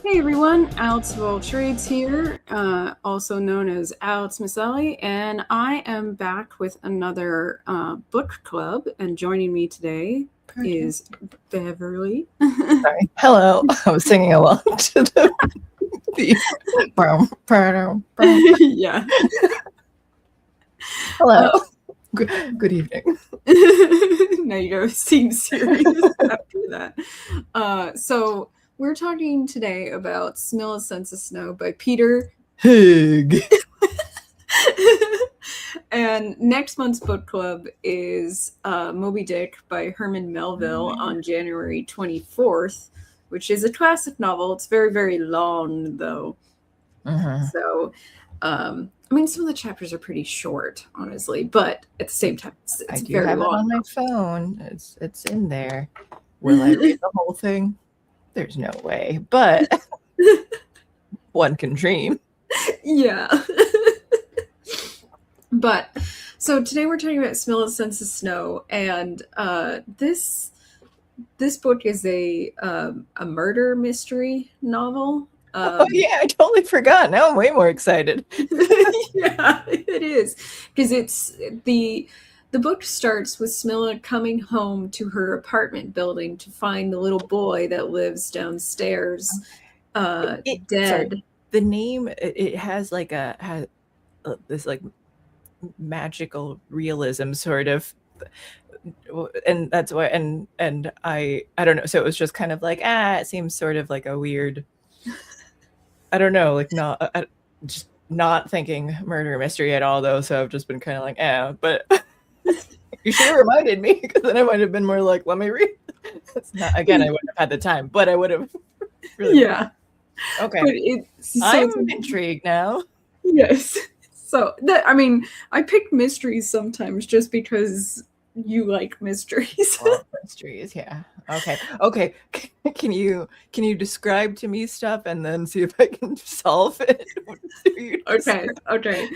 Hey everyone, Alex of All Trades here, also known as Alex Maselli, and I am back with another book club, and joining me today is Beverly. Sorry. Hello. I was singing along to the Yeah. Hello. Good evening. Now you go seem serious after that. So we're talking today about Smilla Sense of Snow by Peter Hoeg. And next month's book club is Moby Dick by Herman Melville on January 24th, which is a classic novel. It's very, very long, though. So, I mean, some of the chapters are pretty short, honestly, but at the same time, it's I do very have long. it on my phone. It's in there. Will I read the whole thing? There's no way, but one can dream. Yeah. But so today we're talking about Smilla Sense of Snow, and this book is a murder mystery novel. Oh yeah, I totally forgot. Now I'm way more excited. Yeah, it is, because it's the book starts with Smilla coming home to her apartment building to find the little boy that lives downstairs dead. Sorry, the name it has like this like magical realism sort of, and that's why and I don't know, so it was just kind of like it seems sort of like a weird, I don't know, like not just not thinking murder mystery at all though, so I've just been kind of like but you should have reminded me, because then I might have been more like, let me read. It's not, again, I wouldn't have had the time, but I would have really. Yeah. Okay. I'm intrigued now. Yes. So I mean, I pick mysteries sometimes just because you like mysteries. Mysteries, yeah. Okay. Can you describe to me stuff and then see if I can solve it? Okay.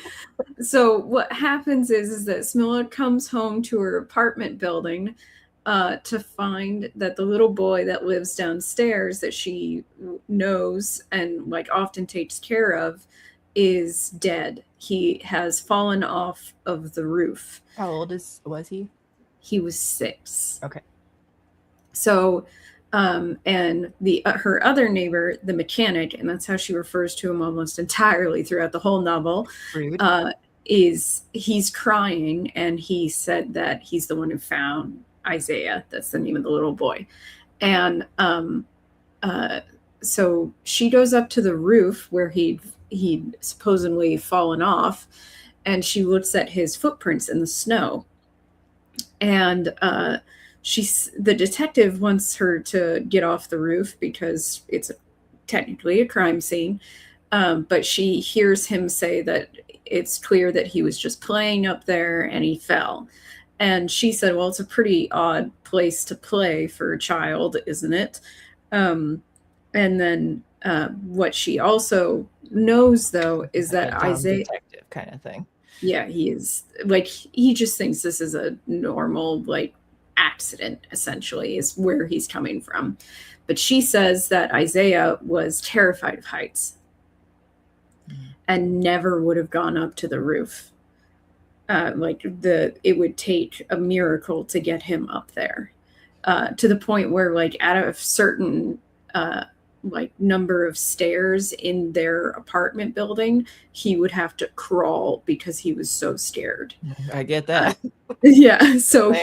So what happens is that Smilla comes home to her apartment building to find that the little boy that lives downstairs that she knows and like often takes care of is dead. He has fallen off of the roof. How old was he? He was 6. Okay. So, and her other neighbor, the mechanic, and that's how she refers to him almost entirely throughout the whole novel, he's crying, and he said that he's the one who found Isaiah. That's the name of the little boy. And so she goes up to the roof where he'd supposedly fallen off, and she looks at his footprints in the snow. And the detective wants her to get off the roof because it's technically a crime scene. But she hears him say that it's clear that he was just playing up there and he fell. And she said, well, it's a pretty odd place to play for a child, isn't it? And then what she also knows, though, is that Isaiah, detective kind of thing. Yeah, he is like, he just thinks this is a normal like accident, essentially, is where he's coming from. But she says that Isaiah was terrified of heights and never would have gone up to the roof. It would take a miracle to get him up there, to the point where, like, at a certain number of stairs in their apartment building, he would have to crawl because he was so scared. I get that. Yeah. So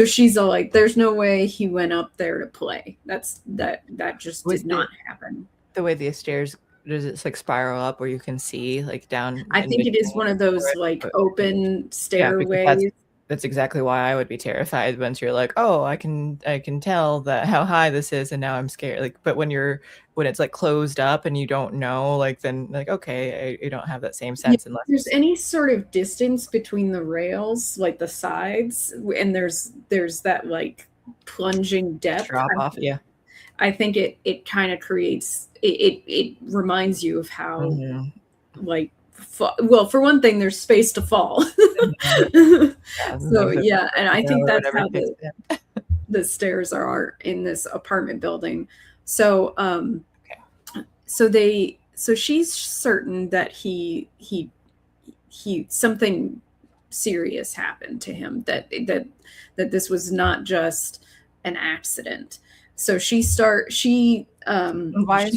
she's all like, there's no way he went up there to play. That just did not happen. The way the stairs, does it like spiral up where you can see like down? I think it is one of those like open stairways. That's exactly why I would be terrified, once you're like, oh, I can tell that how high this is, and now I'm scared. Like, but when it's like closed up and you don't know, like, then like, okay, you don't have that same sense. Unless there's any sort of distance between the rails, like the sides, and there's that like plunging depth drop off. Yeah, I think it kind of creates it reminds you of how like. Well, for one thing, there's space to fall. So yeah, and I think that's how the stairs are in this apartment building. So so she's certain that he something serious happened to him, that this was not just an accident. So why is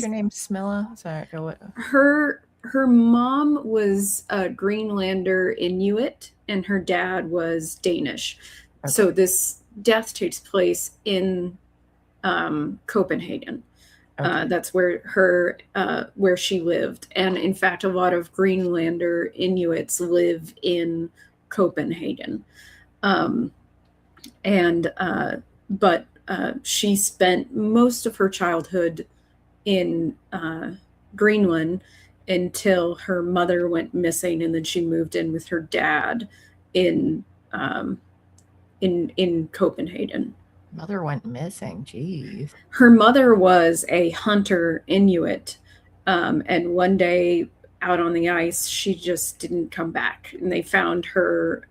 her name Smilla? Sorry, what? Her mom was a Greenlander Inuit and her dad was Danish. Okay. So this death takes place in Copenhagen. Okay. That's where she lived, and in fact, a lot of Greenlander Inuits live in Copenhagen, but she spent most of her childhood in Greenland until her mother went missing, and then she moved in with her dad in Copenhagen. Mother went missing. Jeez. Her mother was a hunter Inuit, and one day out on the ice, she just didn't come back, and they found her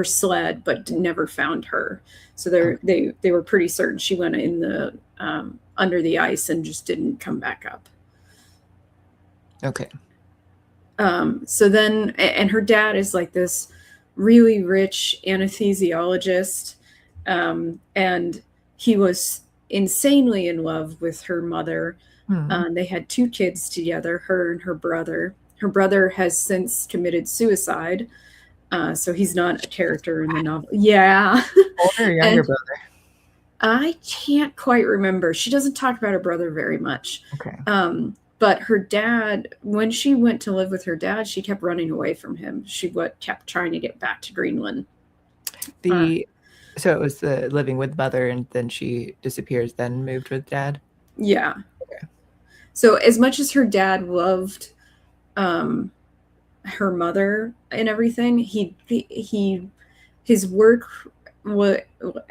sled, but never found her. So they were pretty certain she went in the under the ice and just didn't come back up. Okay. So then, and her dad is like this really rich anesthesiologist. And he was insanely in love with her mother. Mm-hmm. They had 2 kids together, her and her brother. Her brother has since committed suicide, so he's not a character in the novel. Yeah. Older or younger brother? I can't quite remember. She doesn't talk about her brother very much. Okay. But her dad, when she went to live with her dad, she kept running away from him. She kept trying to get back to Greenland. So it was the living with mother, and then she disappears, then moved with dad? Yeah. Okay. So as much as her dad loved her mother and everything, his work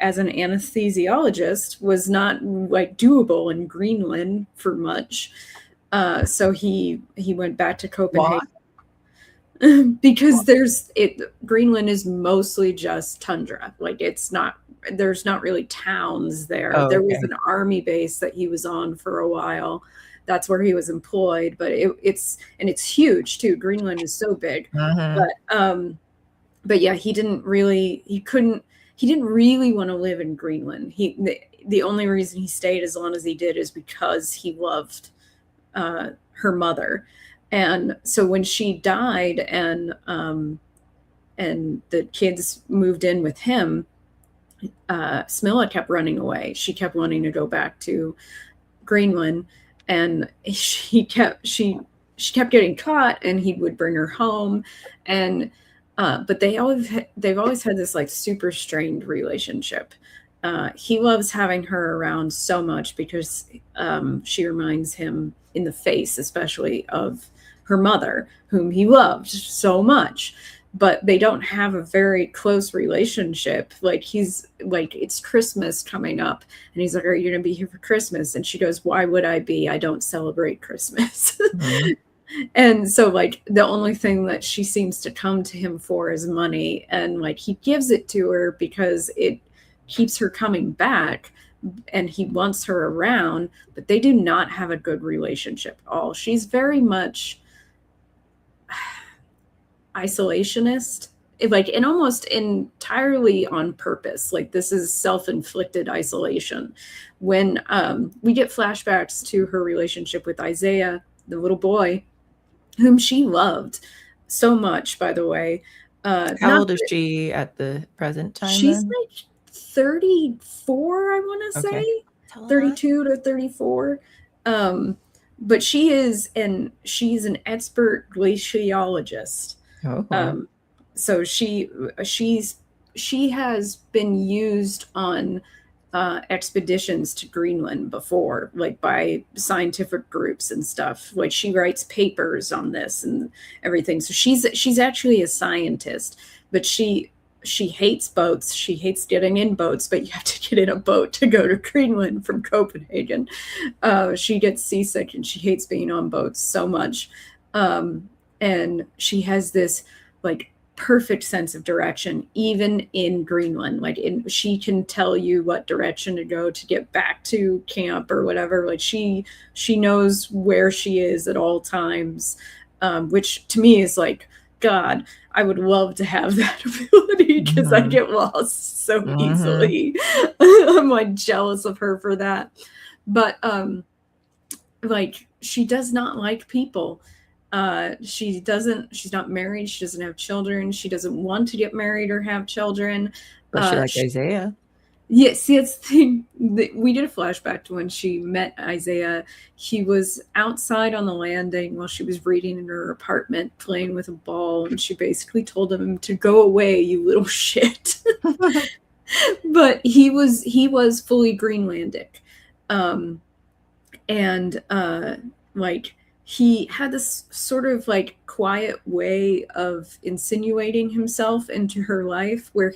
as an anesthesiologist was not like doable in Greenland for much. So he went back to Copenhagen. Because Greenland is mostly just tundra. Like there's not really towns there. Oh, okay. There was an army base that he was on for a while. That's where he was employed, but it's huge too. Greenland is so big. Uh-huh. But yeah, he didn't really want to live in Greenland. The only reason he stayed as long as he did is because he loved her mother. And so when she died and the kids moved in with him, Smilla kept running away. She kept wanting to go back to Greenland, and she kept getting caught, and he would bring her home. And but they've always had this like super strained relationship. He loves having her around so much because she reminds him in the face, especially, of her mother, whom he loved so much, but they don't have a very close relationship. Like it's Christmas coming up, and he's like, "Are you going to be here for Christmas?" And she goes, "Why would I be? I don't celebrate Christmas." Mm-hmm. And so like the only thing that she seems to come to him for is money, and like he gives it to her because it keeps her coming back, and he wants her around, but they do not have a good relationship at all. She's very much isolationist, and almost entirely on purpose. Like this is self-inflicted isolation. When we get flashbacks to her relationship with Isaiah, the little boy, whom she loved so much, by the way. How old is she at the present time? She's then? Like 34, I want to say. 32 to 34. But she's an expert glaciologist. Oh. So she has been used on expeditions to Greenland before, like by scientific groups and stuff. Like she writes papers on this and everything. So she's actually a scientist, but she hates boats. She hates getting in boats, but you have to get in a boat to go to Greenland from Copenhagen. She gets seasick and she hates being on boats so much. And she has this like perfect sense of direction, even in Greenland. Like she can tell you what direction to go to get back to camp or whatever. Like she knows where she is at all times, which to me is like, God, I would love to have that ability because I get lost so easily. I'm like jealous of her for that. But like she does not like people. She's not married. She doesn't have children. She doesn't want to get married or have children. But she liked Isaiah. Yeah, see, it's the thing. We did a flashback to when she met Isaiah. He was outside on the landing while she was reading in her apartment, playing with a ball, and she basically told him to go away, you little shit. But he was fully Greenlandic. Like he had this sort of like quiet way of insinuating himself into her life where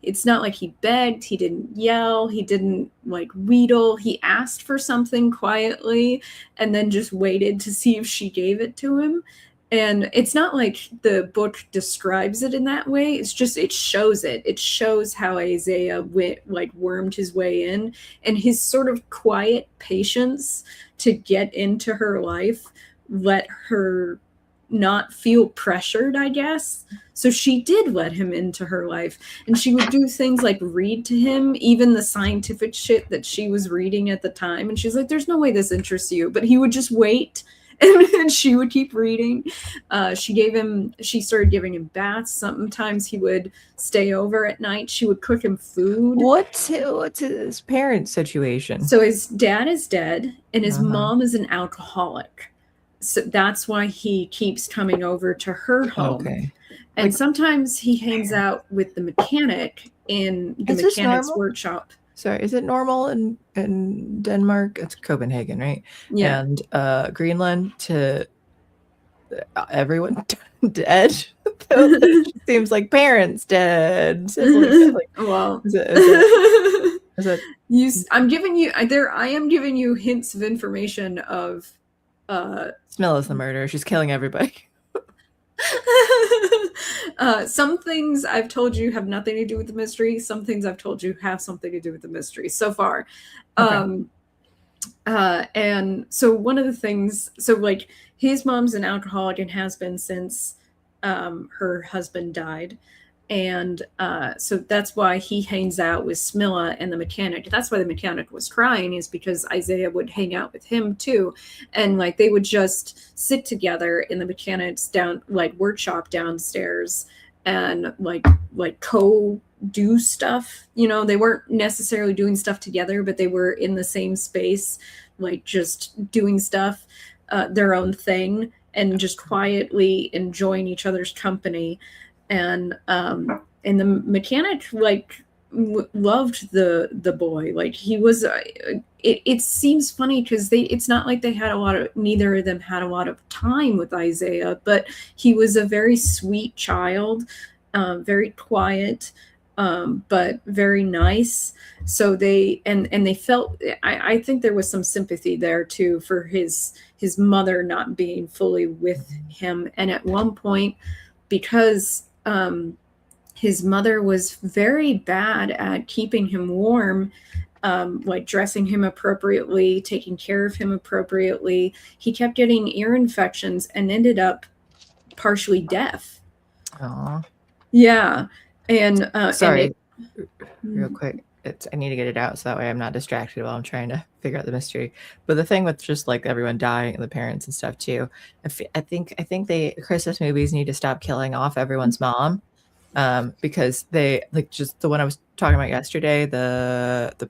it's not like he begged, he didn't yell, he didn't like wheedle. He asked for something quietly and then just waited to see if she gave it to him. And it's not like the book describes it in that way. It's just, it shows it. It shows how Isaiah wormed his way in, and his sort of quiet patience to get into her life let her not feel pressured, I guess. So she did let him into her life, and she would do things like read to him, even the scientific shit that she was reading at the time. And she's like, there's no way this interests you. But he would just wait. And she would keep reading. She started giving him baths. Sometimes he would stay over at night. She would cook him food. What's his parents' situation? So his dad is dead, and his mom is an alcoholic. So that's why he keeps coming over to her home. Okay. And sometimes he hangs out with the mechanic in the mechanic's workshop. Sorry, is it normal in Denmark? It's Copenhagen, right? Yeah. And Greenland to everyone dead? Seems like parents dead. Well, I am giving you hints of information of Smilla's the murderer. She's killing everybody. Some things I've told you have nothing to do with the mystery. Some things I've told you have something to do with the mystery so far. Okay. And so one of the things, so like his mom's an alcoholic and has been since her husband died. And so that's why he hangs out with Smilla and the mechanic. That's why the mechanic was crying, is because Isaiah would hang out with him too. And like they would just sit together in the mechanic's workshop downstairs and like do stuff. You know, they weren't necessarily doing stuff together, but they were in the same space, like just doing stuff, their own thing, and just quietly enjoying each other's company. And the mechanic loved the boy. Like he was. It seems funny because it's not like neither of them had a lot of time with Isaiah, but he was a very sweet child, very quiet, but very nice. So they felt. I think there was some sympathy there too for his mother not being fully with him, and at one point, because his mother was very bad at keeping him warm, like dressing him appropriately, taking care of him appropriately. He kept getting ear infections and ended up partially deaf. Aww. Yeah. And sorry, real quick. I need to get it out so that way I'm not distracted while I'm trying to figure out the mystery. But the thing with just like everyone dying and the parents and stuff too, I think they Christmas movies need to stop killing off everyone's mom, because they like just the one I was talking about yesterday, the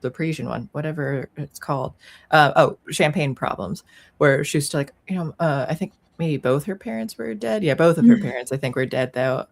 Parisian one, whatever it's called. Champagne Problems, where she was like, I think maybe both her parents were dead. Yeah, both of her parents I think were dead though.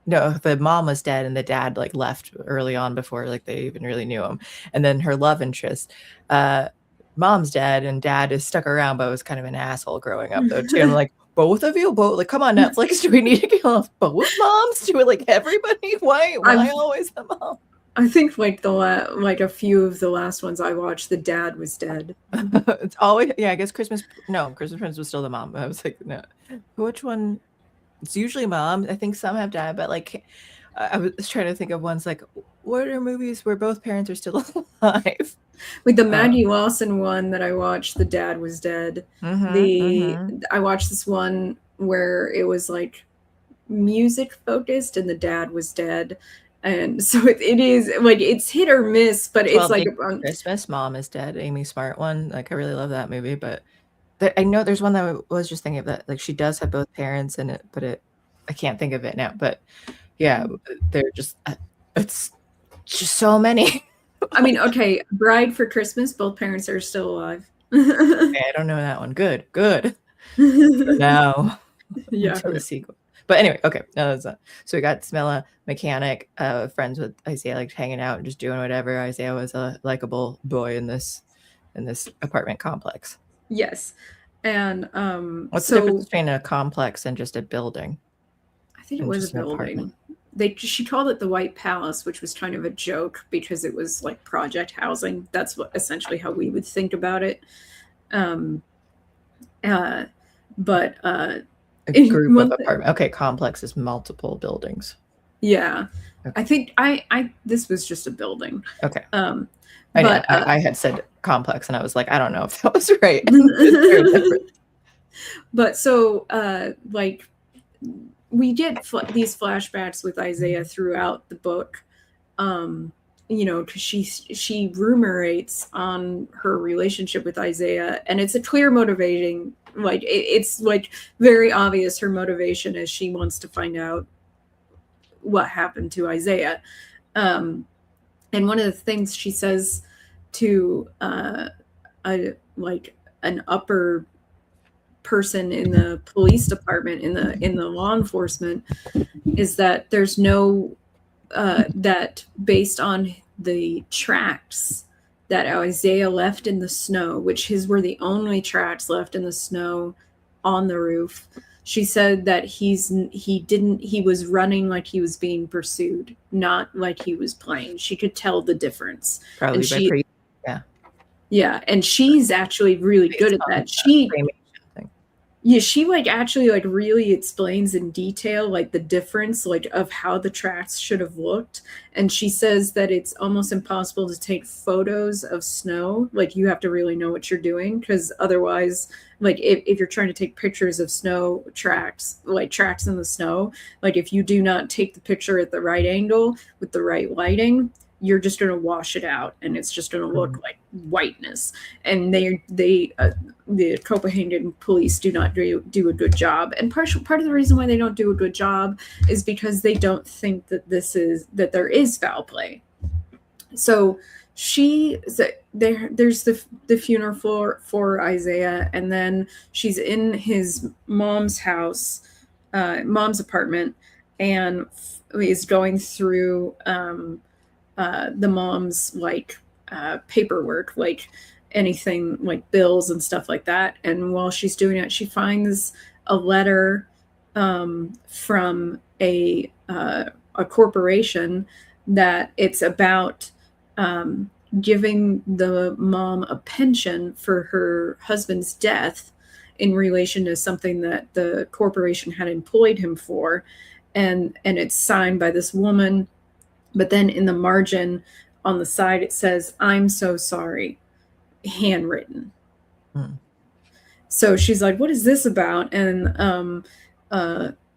No, the mom was dead and the dad like left early on before like they even really knew him. And then her love interest, mom's dead and dad is stuck around, but was kind of an asshole growing up though too. I'm like, both of you, like, come on, Netflix, do we need to kill off both moms? Do it like everybody? Why always the mom? I think like a few of the last ones I watched, the dad was dead. It's always, I guess Christmas Prince was still the mom. I was like, no, which one? It's usually mom. I think some have dad, but like I was trying to think of ones like, what are movies where both parents are still alive? Like the Maggie Lawson one that I watched, the dad was dead. I watched this one where it was like music focused and the dad was dead. And so it is like it's hit or miss, but it's like Christmas, mom is dead. Amy Smart one. Like I really love that movie, but I know there's one that I was just thinking of that like she does have both parents in it, but I can't think of it now. But yeah, they're just it's just so many. I mean, okay, Bride for Christmas, both parents are still alive. Okay, I don't know that one. Good. Now, yeah, until the sequel. But anyway, okay, no, that's not. So we got Smilla, mechanic, friends with Isaiah, like hanging out and just doing whatever. Isaiah was a likable boy in this apartment complex. Yes, and what's the difference between a complex and just a building? I think it was a building. She called it the White Palace, which was kind of a joke because it was like project housing. That's essentially how we would think about it. But a group of apartment. Okay, complex is multiple buildings. Yeah, okay. I think I this was just a building. Okay. I had said complex, and I was like, I don't know if that was right. But so like we get these flashbacks with Isaiah throughout the book, you know, because she ruminates on her relationship with Isaiah, and it's a clear motivating. Like it's like very obvious her motivation is she wants to find out what happened to Isaiah. And one of the things she says to like an upper person in the police department in the law enforcement is that there's no that based on the tracks that Isaiah left in the snow, which his were the only tracks left in the snow on the roof. She said that he was running like he was being pursued, not like he was playing. She could tell the difference. Probably yeah, and she's actually really good at that. She like actually like really explains in detail like the difference like of how the tracks should have looked. And she says that it's almost impossible to take photos of snow. Like you have to really know what you're doing, because otherwise, like if you're trying to take pictures of snow tracks, like tracks in the snow, like if you do not take the picture at the right angle with the right lighting, you're just going to wash it out and it's just going to look like whiteness. And the Copenhagen police do not do a good job. And part of the reason why they don't do a good job is because they don't think that there is foul play. So there's the funeral for Isaiah, and then she's in his mom's house, mom's apartment, and is going through the mom's like paperwork, like anything like bills and stuff like that. And while she's doing it, she finds a letter from a corporation that it's about giving the mom a pension for her husband's death in relation to something that the corporation had employed him for. And it's signed by this woman. But then in the margin on the side, it says, "I'm so sorry," handwritten. So she's like, "What is this about?" And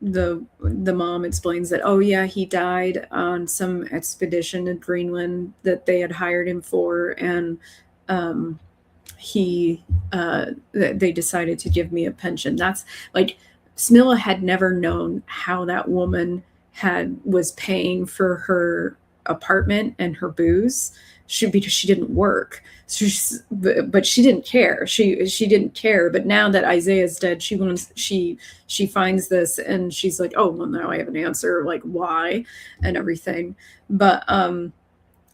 the mom explains that, oh yeah, he died on some expedition in Greenland that they had hired him for, and they decided to give me a pension. That's like, Smilla had never known how that woman was paying for her apartment and her booze, because she didn't work. So but she didn't care. She didn't care. But now that Isaiah's dead, she finds this and she's like, oh well, now I have an answer, like why and everything. But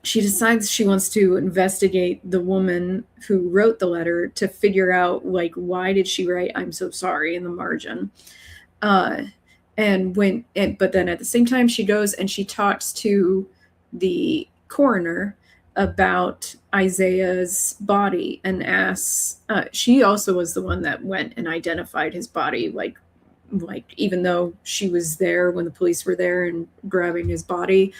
she decides she wants to investigate the woman who wrote the letter to figure out like why did she write "I'm so sorry" in the margin. But then at the same time, she goes and she talks to the coroner about Isaiah's body and asks. She also was the one that went and identified his body like like even though she was there when the police were there and grabbing his body,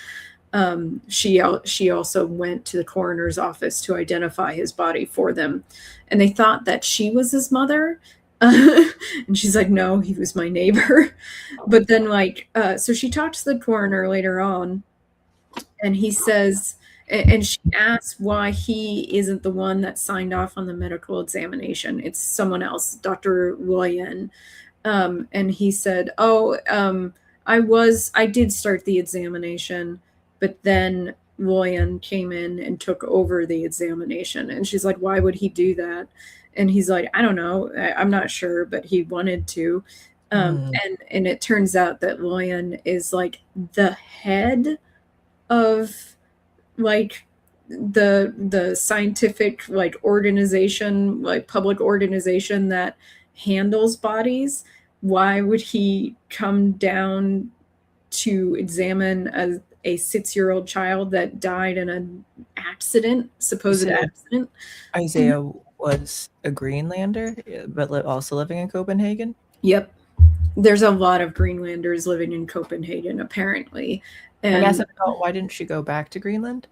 she also went to the coroner's office to identify his body for them, and they thought that she was his mother. And she's like, no, he was my neighbor. But then so she talked to the coroner later on, and he says, and she asks why he isn't the one that signed off on the medical examination. It's someone else, Dr. William. And he said, I did start the examination, but then William came in and took over the examination. And she's like, why would he do that? And he's like, I don't know. I'm not sure, but he wanted to. And it turns out that William is like the head of like the scientific like organization, like public organization that handles bodies. Why would he come down to examine a 6-year-old child that died in an accident, supposed accident? Isaiah was a Greenlander, but also living in Copenhagen? Yep. There's a lot of Greenlanders living in Copenhagen, apparently. And I guess why didn't she go back to Greenland?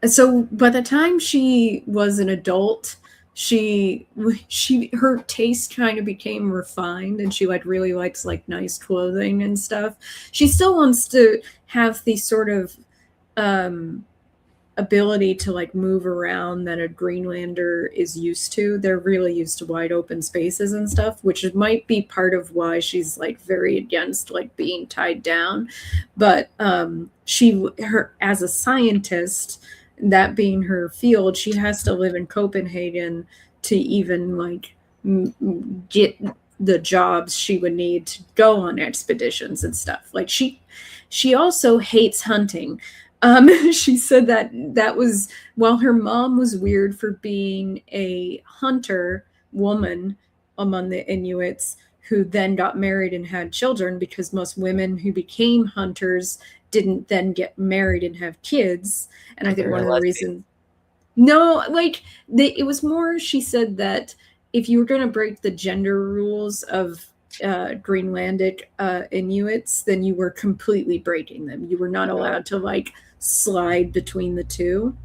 So by the time she was an adult, her taste kind of became refined, and she like really likes like nice clothing and stuff. She still wants to have the sort of ability to like move around that a Greenlander is used to. They're really used to wide open spaces and stuff, which might be part of why she's like very against like being tied down. But her as a scientist, that being her field, she has to live in Copenhagen to even like get the jobs she would need to go on expeditions and stuff. Like she also hates hunting. She said that was, while her mom was weird for being a hunter woman among the Inuits who then got married and had children, because most women who became hunters didn't then get married and have kids. And I think one of the reasons, no, like it was more, she said that if you were going to break the gender rules of Greenlandic Inuits, then you were completely breaking them. You were not allowed to like slide between the two.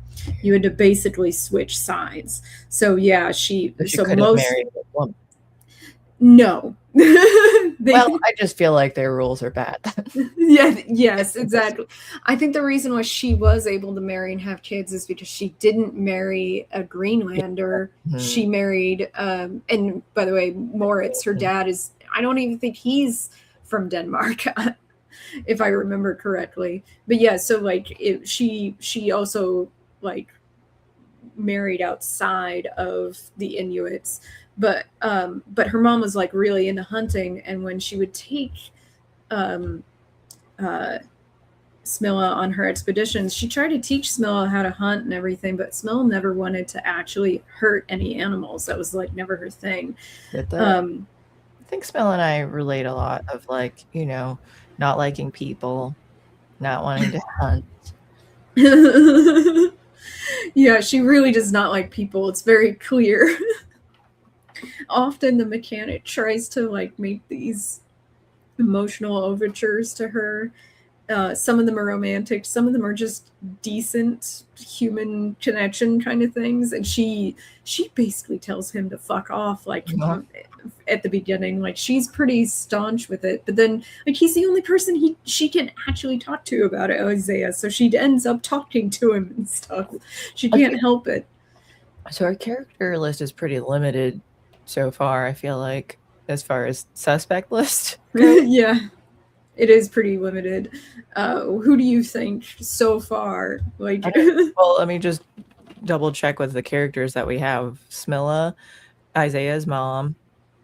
You had to basically switch sides. So yeah, she could have married a woman. No. Well, I just feel like their rules are bad. Yes, exactly. I think the reason why she was able to marry and have kids is because she didn't marry a Greenlander. Mm-hmm. She married, and by the way, Moritz, her dad is, I don't even think he's from Denmark, if I remember correctly. But yeah, so like she also like married outside of the Inuits. But her mom was like really into hunting, and when she would take Smilla on her expeditions, she tried to teach Smilla how to hunt and everything, but Smilla never wanted to actually hurt any animals. That was like never her thing. I think Smilla and I relate a lot of like, you know, not liking people, not wanting to hunt. Yeah, she really does not like people. It's very clear. Often the mechanic tries to like make these emotional overtures to her. Some of them are romantic, some of them are just decent human connection kind of things, and she basically tells him to fuck off like at the beginning. Like she's pretty staunch with it, but then like he's the only person she can actually talk to about it, Isaiah, so she ends up talking to him and stuff. She can't help it. So our character list is pretty limited so far, I feel like, as far as suspect list goes. Yeah, it is pretty limited. Who do you think so far? Like, well, let me just double check with the characters that we have. Smilla, Isaiah's mom,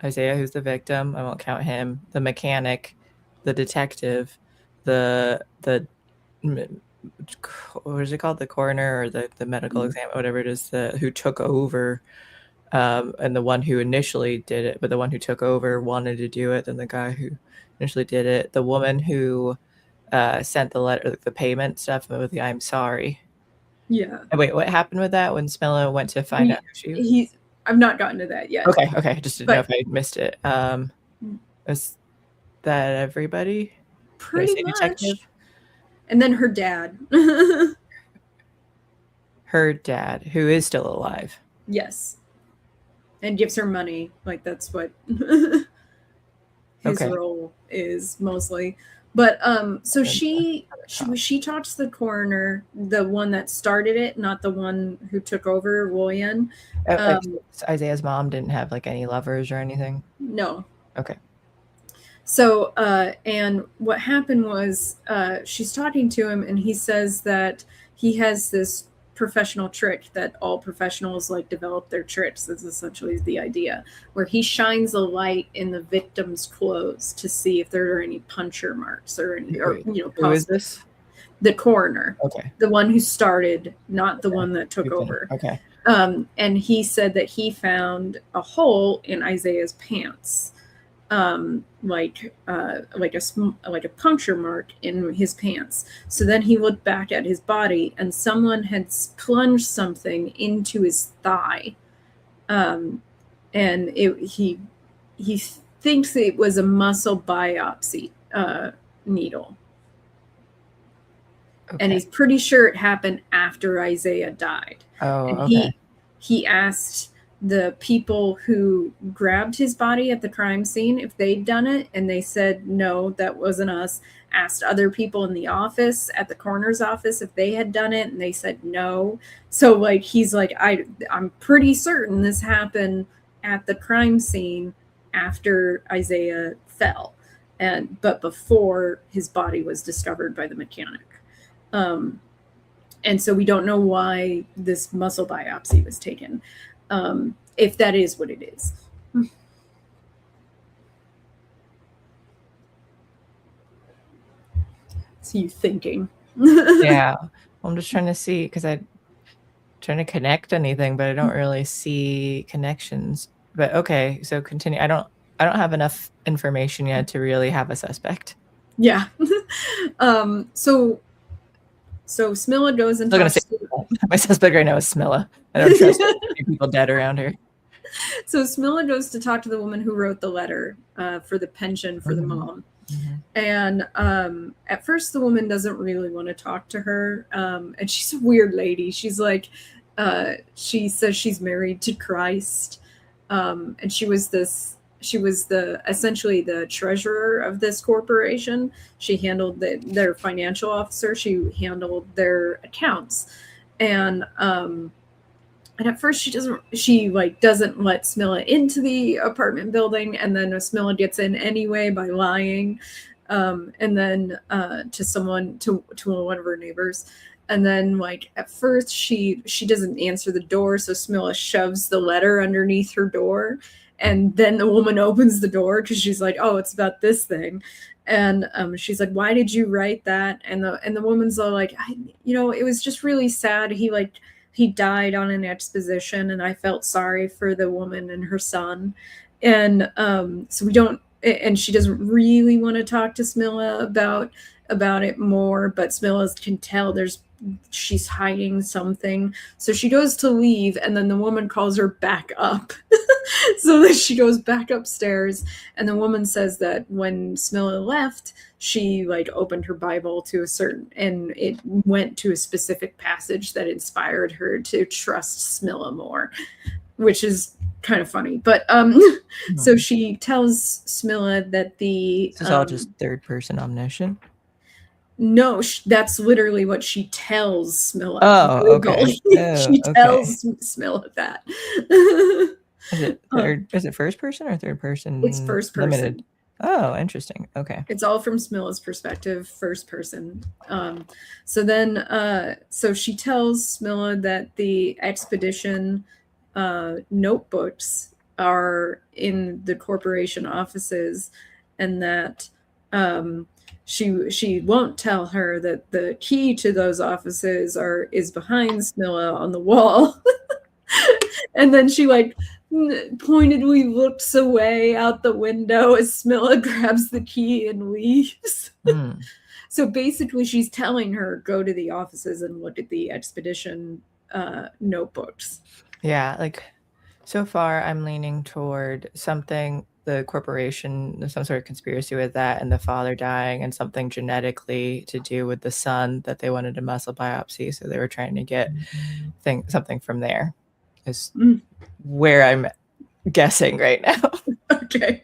Isaiah who's the victim, I won't count him, the mechanic, the detective, the what is it called, the coroner or the medical exam, whatever it is, who took over. And the one who initially did it, but the one who took over wanted to do it, then the guy who initially did it, the woman who sent the letter, the payment stuff with the I'm sorry. Yeah. And wait, what happened with that when Smilla went to find out who she was? I've not gotten to that yet. Okay. Just didn't know if I missed it. Is that everybody? Did I Pretty say much. detective? And then her dad. Her dad, who is still alive. Yes. And gives her money. Like, that's what his Okay. role is mostly. But so she talks to the coroner, the one that started it, not the one who took over, William. Isaiah's mom didn't have like any lovers or anything? No. Okay. So and what happened was she's talking to him, and he says that he has this professional trick that all professionals like develop their tricks. That's essentially the idea, where he shines a light in the victim's clothes to see if there are any puncture marks or any, or who is this? The coroner. Okay. The one who started, not the one that took over. Okay. And he said that he found a hole in Isaiah's pants. Like a puncture mark in his pants. So then he looked back at his body, and someone had plunged something into his thigh, and he thinks it was a muscle biopsy needle. Okay. And he's pretty sure it happened after Isaiah died. Oh, and okay. He asked the people who grabbed his body at the crime scene if they'd done it, and they said no, that wasn't us. Asked other people in the office, at the coroner's office, if they had done it, and they said no. So like he's like, I'm pretty certain this happened at the crime scene after Isaiah fell, but before his body was discovered by the mechanic. And so we don't know why this muscle biopsy was taken. If that is what it is. So you thinking. Yeah. I'm just trying to see, because I'm trying to connect anything, but I don't really see connections. But okay, so continue. I don't have enough information yet to really have a suspect. Yeah. So Smilla goes and talks to my suspect right now is Smilla. I don't trust people dead around her. So Smilla goes to talk to the woman who wrote the letter for the pension for the mom. Mm-hmm. And at first the woman doesn't really want to talk to her. And she's a weird lady. She's like, she says she's married to Christ. And she was essentially the treasurer of this corporation. She handled their financial officer. She handled their accounts. And at first she doesn't let Smilla into the apartment building, and then Smilla gets in anyway by lying, and then to one of her neighbors. And then like at first she doesn't answer the door, so Smilla shoves the letter underneath her door, and then the woman opens the door because she's like, oh, it's about this thing. And she's like, why did you write that? And the woman's all like, it was just really sad. He died on an exposition, and I felt sorry for the woman and her son. And so we don't, and she doesn't really want to talk to Smilla about it more, but Smilla can tell she's hiding something. So she goes to leave, and then the woman calls her back up. So then she goes back upstairs, and the woman says that when Smilla left, she opened her Bible and it went to a specific passage that inspired her to trust Smilla more, which is kind of funny. But so she tells Smilla that this is all just third person omniscient. No, that's literally what she tells Smilla. Oh, okay. She tells Smilla that. Is it first person or third person? It's first person. Limited. Oh, interesting. Okay. It's all from Smilla's perspective, first person. So then, so she tells Smilla that the expedition notebooks are in the corporation offices, and that she won't tell her that the key to those offices is behind Smilla on the wall. And then she pointedly looks away out the window as Smilla grabs the key and leaves. So basically she's telling her, go to the offices and look at the expedition notebooks. Yeah, so far I'm leaning toward something the corporation, there's some sort of conspiracy with that, and the father dying, and something genetically to do with the son that they wanted a muscle biopsy, so they were trying to get something from there. Is where I'm guessing right now. Okay.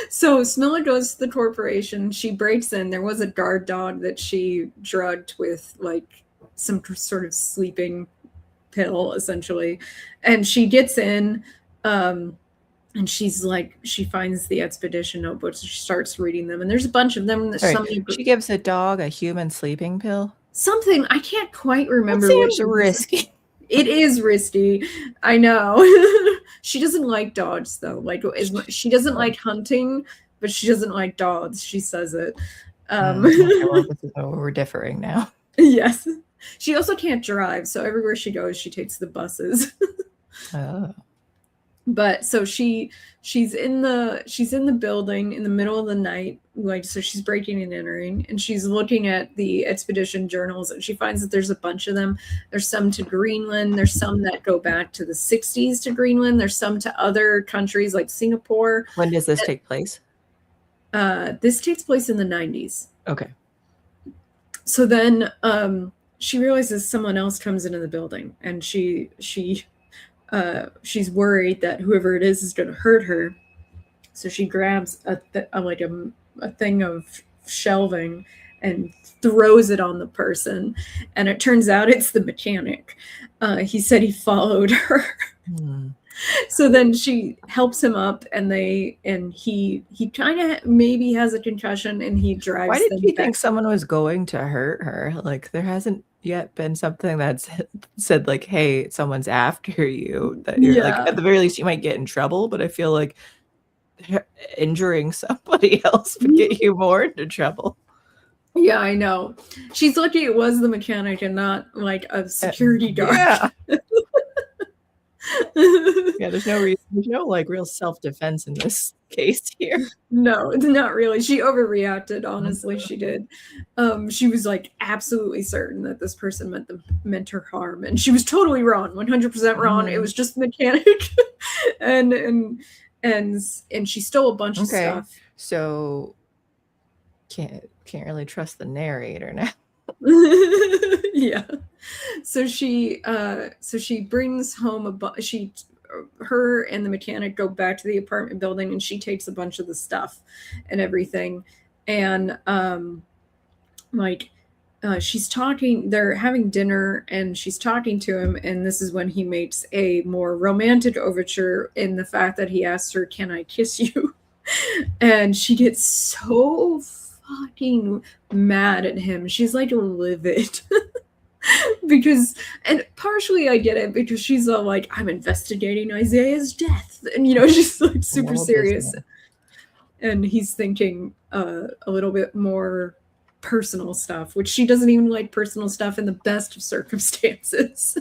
So Smilla goes to the corporation. She breaks in. There was a guard dog that she drugged with like some sort of sleeping pill, essentially. And she gets in, and she's like, she finds the expedition notebooks. She starts reading them, and there's a bunch of them. She gives a dog a human sleeping pill. Something I can't quite remember. That seems risky. It is risky. I know. She doesn't like dogs, though. Like, she doesn't like hunting, but she doesn't like dogs. She says it. Okay, well, this is where we're differing now. Yes. She also can't drive, so everywhere she goes, she takes the buses. Oh. But so she's in the building in the middle of the night, like, so she's breaking and entering, and she's looking at the expedition journals, and she finds that there's a bunch of them. There's some to Greenland, there's some that go back to the 60s to Greenland, there's some to other countries like Singapore. When does this take place? This takes place in the 90s. Okay. So then she realizes someone else comes into the building, and she's worried that whoever it is going to hurt her. So she grabs a thing of shelving and throws it on the person. And it turns out it's the mechanic. He said he followed her. So then she helps him up, and he kind of maybe has a concussion, and he drives. Why did you think someone was going to hurt her? Like, there hasn't yet been something that's said like, hey, someone's after you, that you're like, at the very least you might get in trouble, but I feel like injuring somebody else would get you more into trouble. Yeah, I know. She's lucky it was the mechanic and not like a security guard. Yeah. Yeah, there's no like real self-defense in this case here. No, not really. She overreacted, honestly. She did. She was like absolutely certain that this person meant her harm, and she was totally wrong, 100% wrong. It was just the mechanic. and she stole a bunch of stuff. So can't really trust the narrator now. Yeah. So she brings home her and the mechanic go back to the apartment building, and she takes a bunch of the stuff and everything. And she's talking, they're having dinner, and she's talking to him, and this is when he makes a more romantic overture in the fact that he asks her, "Can I kiss you?" And she gets so fucking mad at him. She's like livid. Because, and partially I get it, because she's all like, I'm investigating Isaiah's death, and she's like super serious, and he's thinking a little bit more personal stuff, which she doesn't even like personal stuff in the best of circumstances.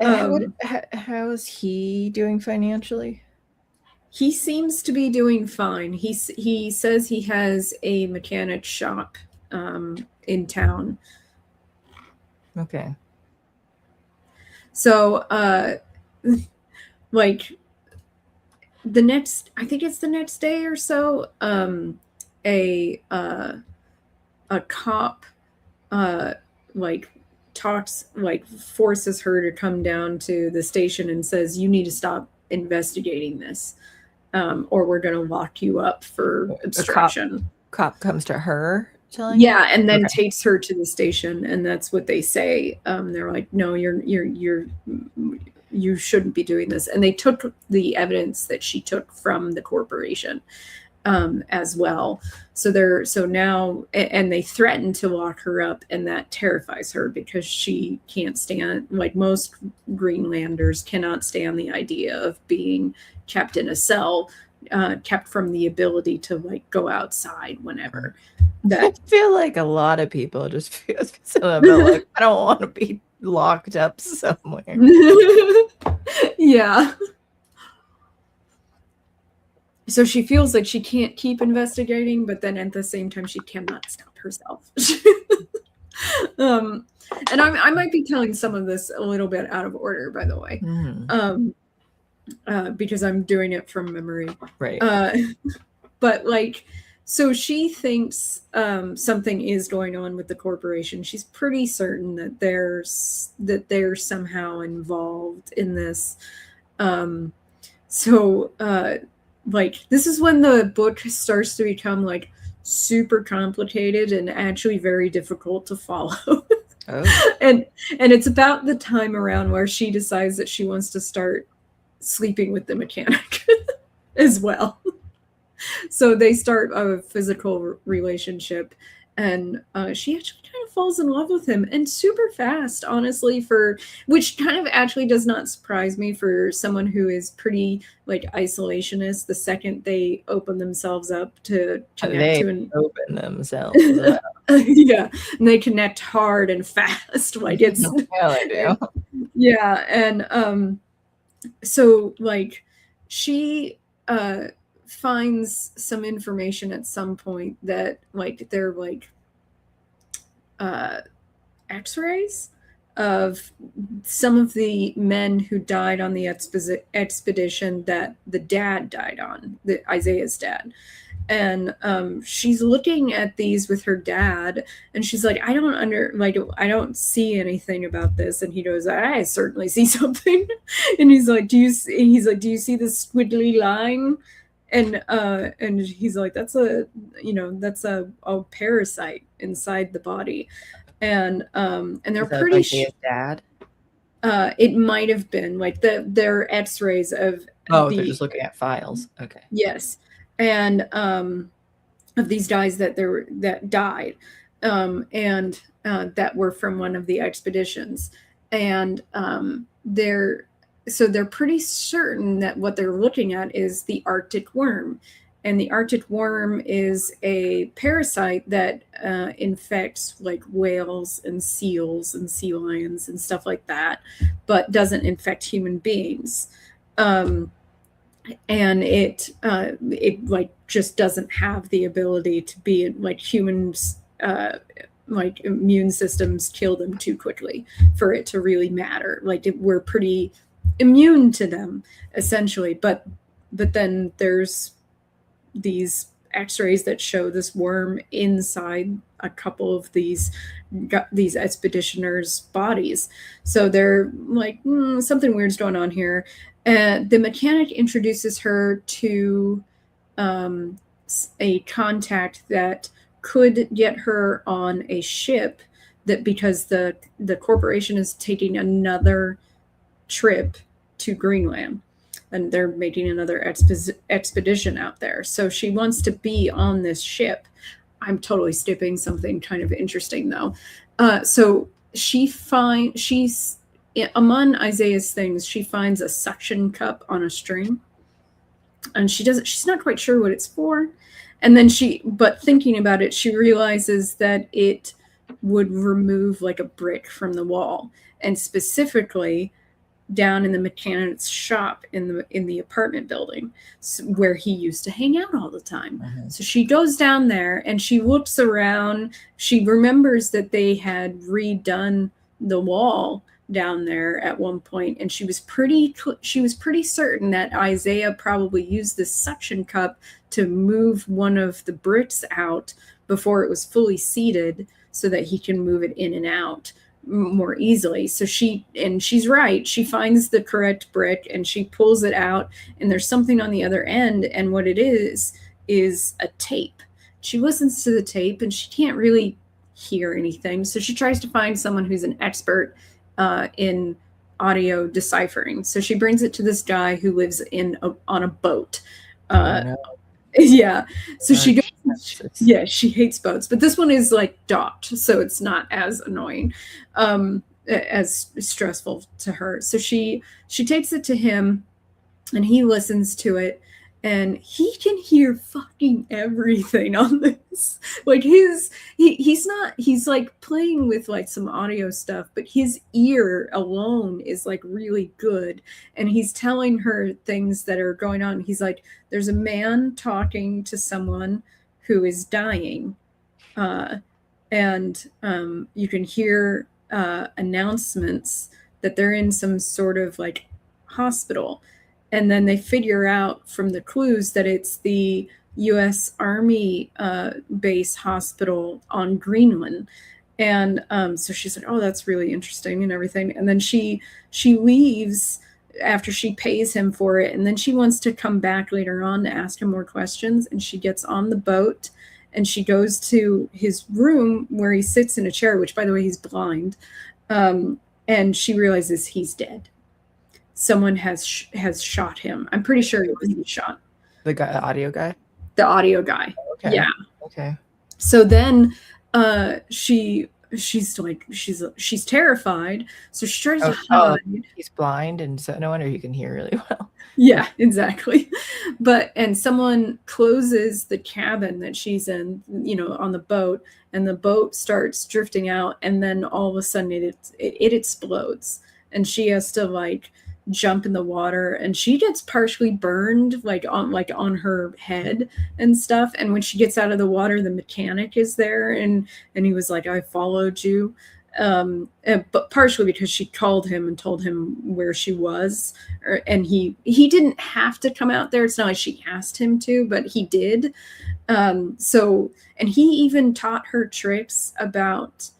How's he doing financially? He seems to be doing fine. He says he has a mechanic shop in town. Okay. So, like I think it's the next day or so, a cop, forces her to come down to the station and says, "You need to stop investigating this, or we're going to lock you up for obstruction." Cop comes to her. Yeah, and then takes her to the station, and that's what they say. They're like, "No, you shouldn't be doing this." And they took the evidence that she took from the corporation as well. So now, and they threaten to lock her up, and that terrifies her because she can't stand, like most Greenlanders cannot stand the idea of being kept in a cell, kept from the ability to like go outside whenever. I feel like a lot of people just feel like, I don't want to be locked up somewhere. Yeah. So she feels like she can't keep investigating, but then at the same time, she cannot stop herself. And I might be telling some of this a little bit out of order, by the way. because I'm doing it from memory. Right. But like, so she thinks something is going on with the corporation. She's pretty certain that they're somehow involved in this. Like, this is when the book starts to become like super complicated and actually very difficult to follow. Oh. and it's about the time around where she decides that she wants to start sleeping with the mechanic as well. So they start a physical relationship, and she actually kind of falls in love with him, and super fast, honestly, which kind of actually does not surprise me for someone who is pretty like isolationist. The second they open themselves up to connect to an open themselves up. Yeah, and they connect hard and fast. Like it's yeah, and so like she finds some information at some point that like they're like x-rays of some of the men who died on the expedition that the dad died on, Isaiah's dad. And she's looking at these with her dad, and she's like, I don't see anything about this. And he goes, I certainly see something. And he's like, do you see this squiggly line? And he's like, that's a parasite inside the body. And they're pretty sure dad. It might have been like their x-rays of they're just looking at files. Okay. Yes. And of these guys that died, and that were from one of the expeditions, and they're pretty certain that what they're looking at is the Arctic worm, and the Arctic worm is a parasite that infects like whales and seals and sea lions and stuff like that, but doesn't infect human beings. And it like just doesn't have the ability to be like humans, like immune systems kill them too quickly for it to really matter. Like we're pretty immune to them essentially, but then there's these x-rays that show this worm inside a couple of these expeditioners' bodies. So they're like, something weird's going on here. The mechanic introduces her to a contact that could get her on a ship, that because the corporation is taking another trip to Greenland, and they're making another expedition out there. So she wants to be on this ship. I'm totally skipping something kind of interesting though. So she's among Isaiah's things, she finds a suction cup on a string, and she's not quite sure what it's for. And then but thinking about it, she realizes that it would remove like a brick from the wall, and specifically down in the mechanic's shop in the apartment building where he used to hang out all the time. Mm-hmm. So she goes down there and she looks around. She remembers that they had redone the wall down there at one point, and she was pretty certain that Isaiah probably used this suction cup to move one of the bricks out before it was fully seated, so that he can move it in and out more easily. So she's right. She finds the correct brick and she pulls it out, and there's something on the other end, and what it is a tape. She listens to the tape and she can't really hear anything, so she tries to find someone who's an expert in audio deciphering. So she brings it to this guy who lives on a boat. Yeah. So she goes, yeah, she hates boats, but this one is like docked, so it's not as annoying, as stressful to her. So she takes it to him, and he listens to it, and he can hear fucking everything on this. Like he's like playing with like some audio stuff, but his ear alone is like really good. And he's telling her things that are going on. He's like, there's a man talking to someone who is dying. And you can hear announcements that they're in some sort of like hospital. And then they figure out from the clues that it's the U.S. Army base hospital on Greenland. And so she's like, oh, that's really interesting and everything. And then she leaves after she pays him for it. And then she wants to come back later on to ask him more questions. And she gets on the boat and she goes to his room where he sits in a chair, which, by the way, he's blind. And she realizes he's dead. Someone has shot him. I'm pretty sure it was he shot. The guy, the audio guy? The audio guy. Okay. Yeah. Okay. So then she's terrified. So she tries to hide. He's blind, and so no wonder he can hear really well. Yeah, exactly. And someone closes the cabin that she's in, on the boat, and the boat starts drifting out, and then all of a sudden it explodes, and she has to jump in the water, and she gets partially burned on her head and stuff. And when she gets out of the water, the mechanic is there, and he was like, I followed you, but partially because she called him and told him where she was, and he didn't have to come out there. It's not like she asked him to, but he did. And he even taught her tricks about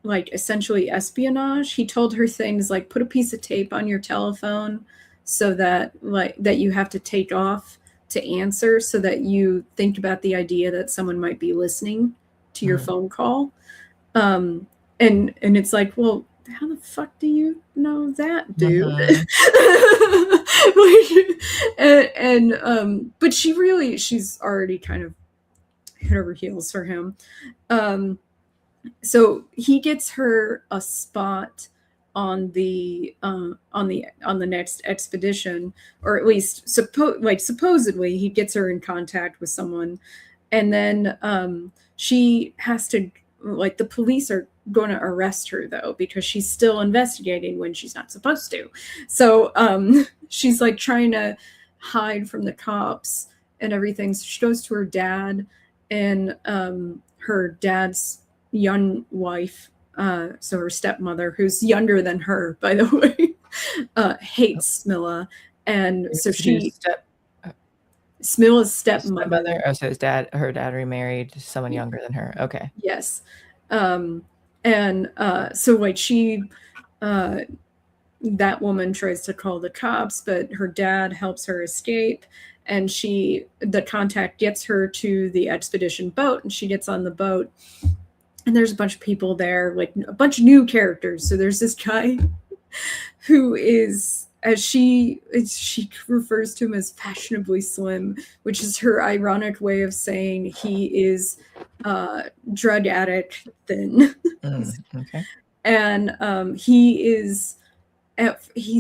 essentially espionage. He told her things like, put a piece of tape on your telephone so that that you have to take off to answer, so that you think about the idea that someone might be listening to your phone call. And it's like, well, how the fuck do you know that, dude? But she's already kind of head over heels for him. So he gets her a spot on the next expedition, or at least supposedly he gets her in contact with someone, and then she has to, the police are going to arrest her though, because she's still investigating when she's not supposed to. So she's trying to hide from the cops and everything. So she goes to her dad, and her dad's young wife, so her stepmother, who's younger than her, by the way, hates Smilla, and so Smilla's stepmother. Oh, so her dad remarried someone younger than her. Okay. Yes. So that woman tries to call the cops, but her dad helps her escape, and the contact gets her to the expedition boat, and she gets on the boat, and there's a bunch of people there, a bunch of new characters. So there's this guy who is, as she refers to him as, fashionably slim, which is her ironic way of saying he is drug addict thin. Okay. And he's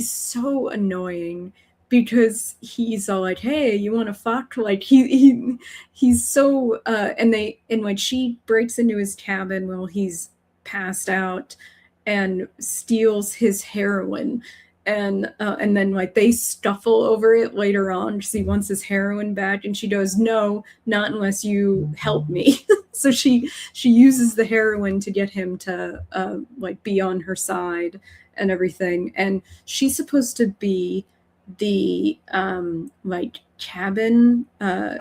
so annoying, because he's all like, hey, you want to fuck? He's so and she breaks into his cabin while he's passed out and steals his heroin, and then they scuffle over it later on because he wants his heroin back, and she goes, no, not unless you help me. So she uses the heroin to get him to be on her side and everything, and she's supposed to be the cabin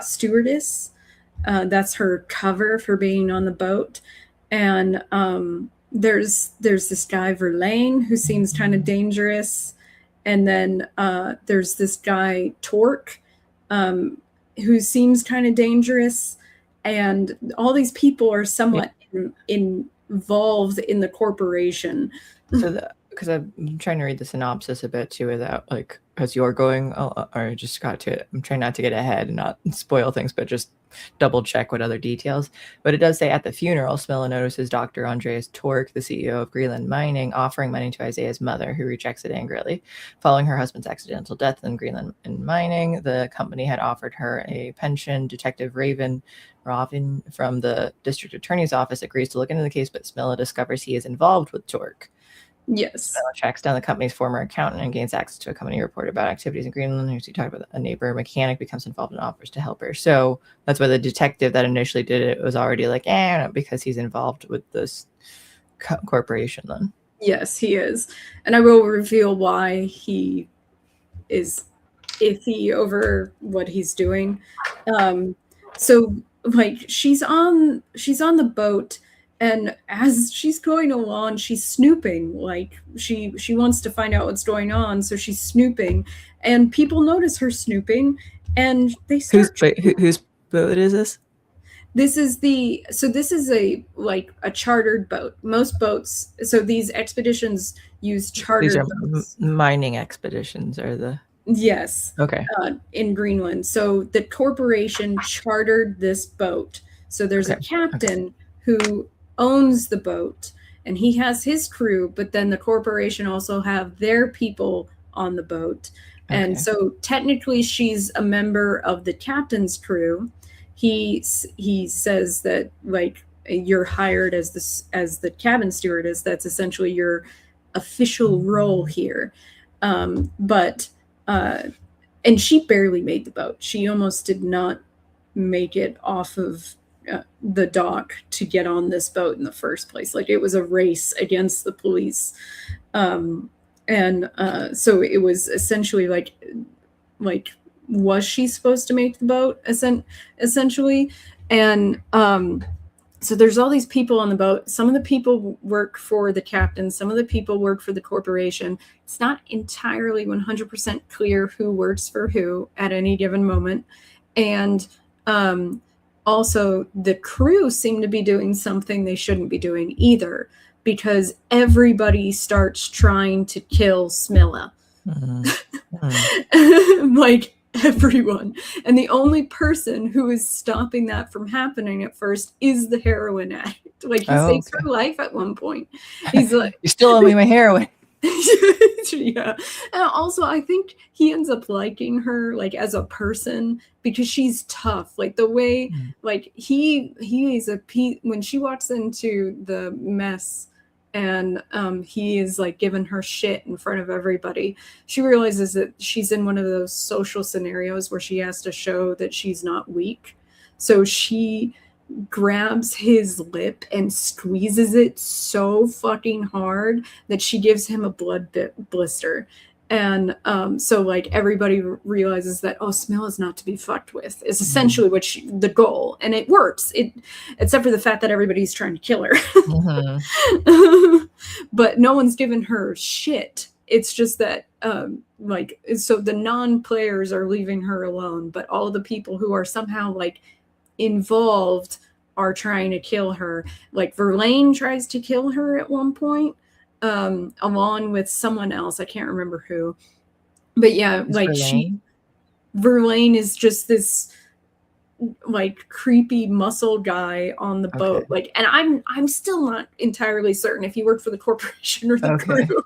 stewardess. That's her cover for being on the boat. And there's this guy Verlaine who seems kind of dangerous, and then there's this guy Torque who seems kind of dangerous, and all these people are somewhat involved in the corporation. So because I'm trying to read the synopsis a bit too, without as you're going, or I just got to it. I'm trying not to get ahead and not spoil things, but just double check what other details. But it does say, at the funeral, Smilla notices Dr. Andreas Torque, the CEO of Greenland Mining, offering money to Isaiah's mother, who rejects it angrily. Following her husband's accidental death in Greenland Mining, the company had offered her a pension. Detective Ravin from the district attorney's office agrees to look into the case, but Smilla discovers he is involved with Torque. Yes. Smilla tracks down the company's former accountant and gains access to a company report about activities in Greenland. As he talked about, a neighbor mechanic becomes involved and offers to help her. So that's why the detective that initially did it was already because he's involved with this corporation then. Yes, he is. And I will reveal why he is iffy over what he's doing. So like she's on the boat, and as she's going along, she's snooping. Like she wants to find out what's going on, so she's snooping, and people notice her snooping, and they start. Whose boat is this? This is a chartered boat. Most boats, so these expeditions use chartered boats. Mining expeditions are the. Yes. Okay. In Greenland. So the corporation chartered this boat. So there's a captain who owns the boat, and he has his crew, but then the corporation also have their people on the boat. And so technically she's a member of the captain's crew. He says that like you're hired as the cabin stewardess. That's essentially your official role here. And she barely made the boat. She almost did not make it off of the dock to get on this boat in the first place. Like it was a race against the police. So it was essentially like, was she supposed to make the boat essentially? And so there's all these people on the boat. Some of the people work for the captain. Some of the people work for the corporation. It's not entirely 100% clear who works for who at any given moment. And also the crew seem to be doing something they shouldn't be doing either, because everybody starts trying to kill Smilla. Like everyone. And the only person who is stopping that from happening at first is the heroin addict. Like he saves her life at one point. He's like, "You still owe me my heroin." Yeah. And also I think he ends up liking her like as a person because she's tough. Like the way like he is when she walks into the mess and he is like giving her shit in front of everybody, she realizes that she's in one of those social scenarios where she has to show that she's not weak. So she grabs his lip and squeezes it so fucking hard that she gives him a blood blister. And so like everybody realizes that, Smilla's not to be fucked with is essentially the goal. And it works, except for the fact that everybody's trying to kill her. But no one's given her shit. It's just that so the non-players are leaving her alone, but all the people who are somehow like involved are trying to kill her. Like Verlaine tries to kill her at one point, along with someone else. I can't remember who, but yeah, like Verlaine is just this like creepy muscle guy on the boat. Like, and I'm still not entirely certain if he worked for the corporation or the crew.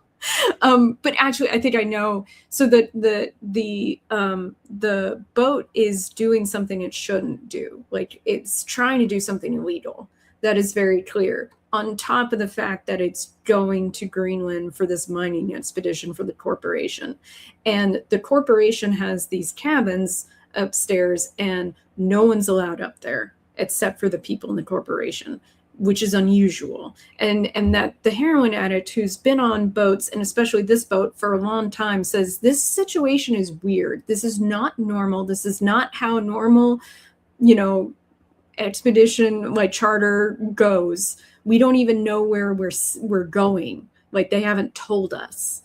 But actually I think I know. So that the boat is doing something it shouldn't do. Like it's trying to do something illegal. That is very clear. On top of the fact that it's going to Greenland for this mining expedition for the corporation. And the corporation has these cabins upstairs and no one's allowed up there except for the people in the corporation, which is unusual. And that the heroin addict who's been on boats, and especially this boat for a long time, says this situation is weird. This is not normal. This is not how normal, expedition like charter goes. We don't even know where we're going. Like they haven't told us.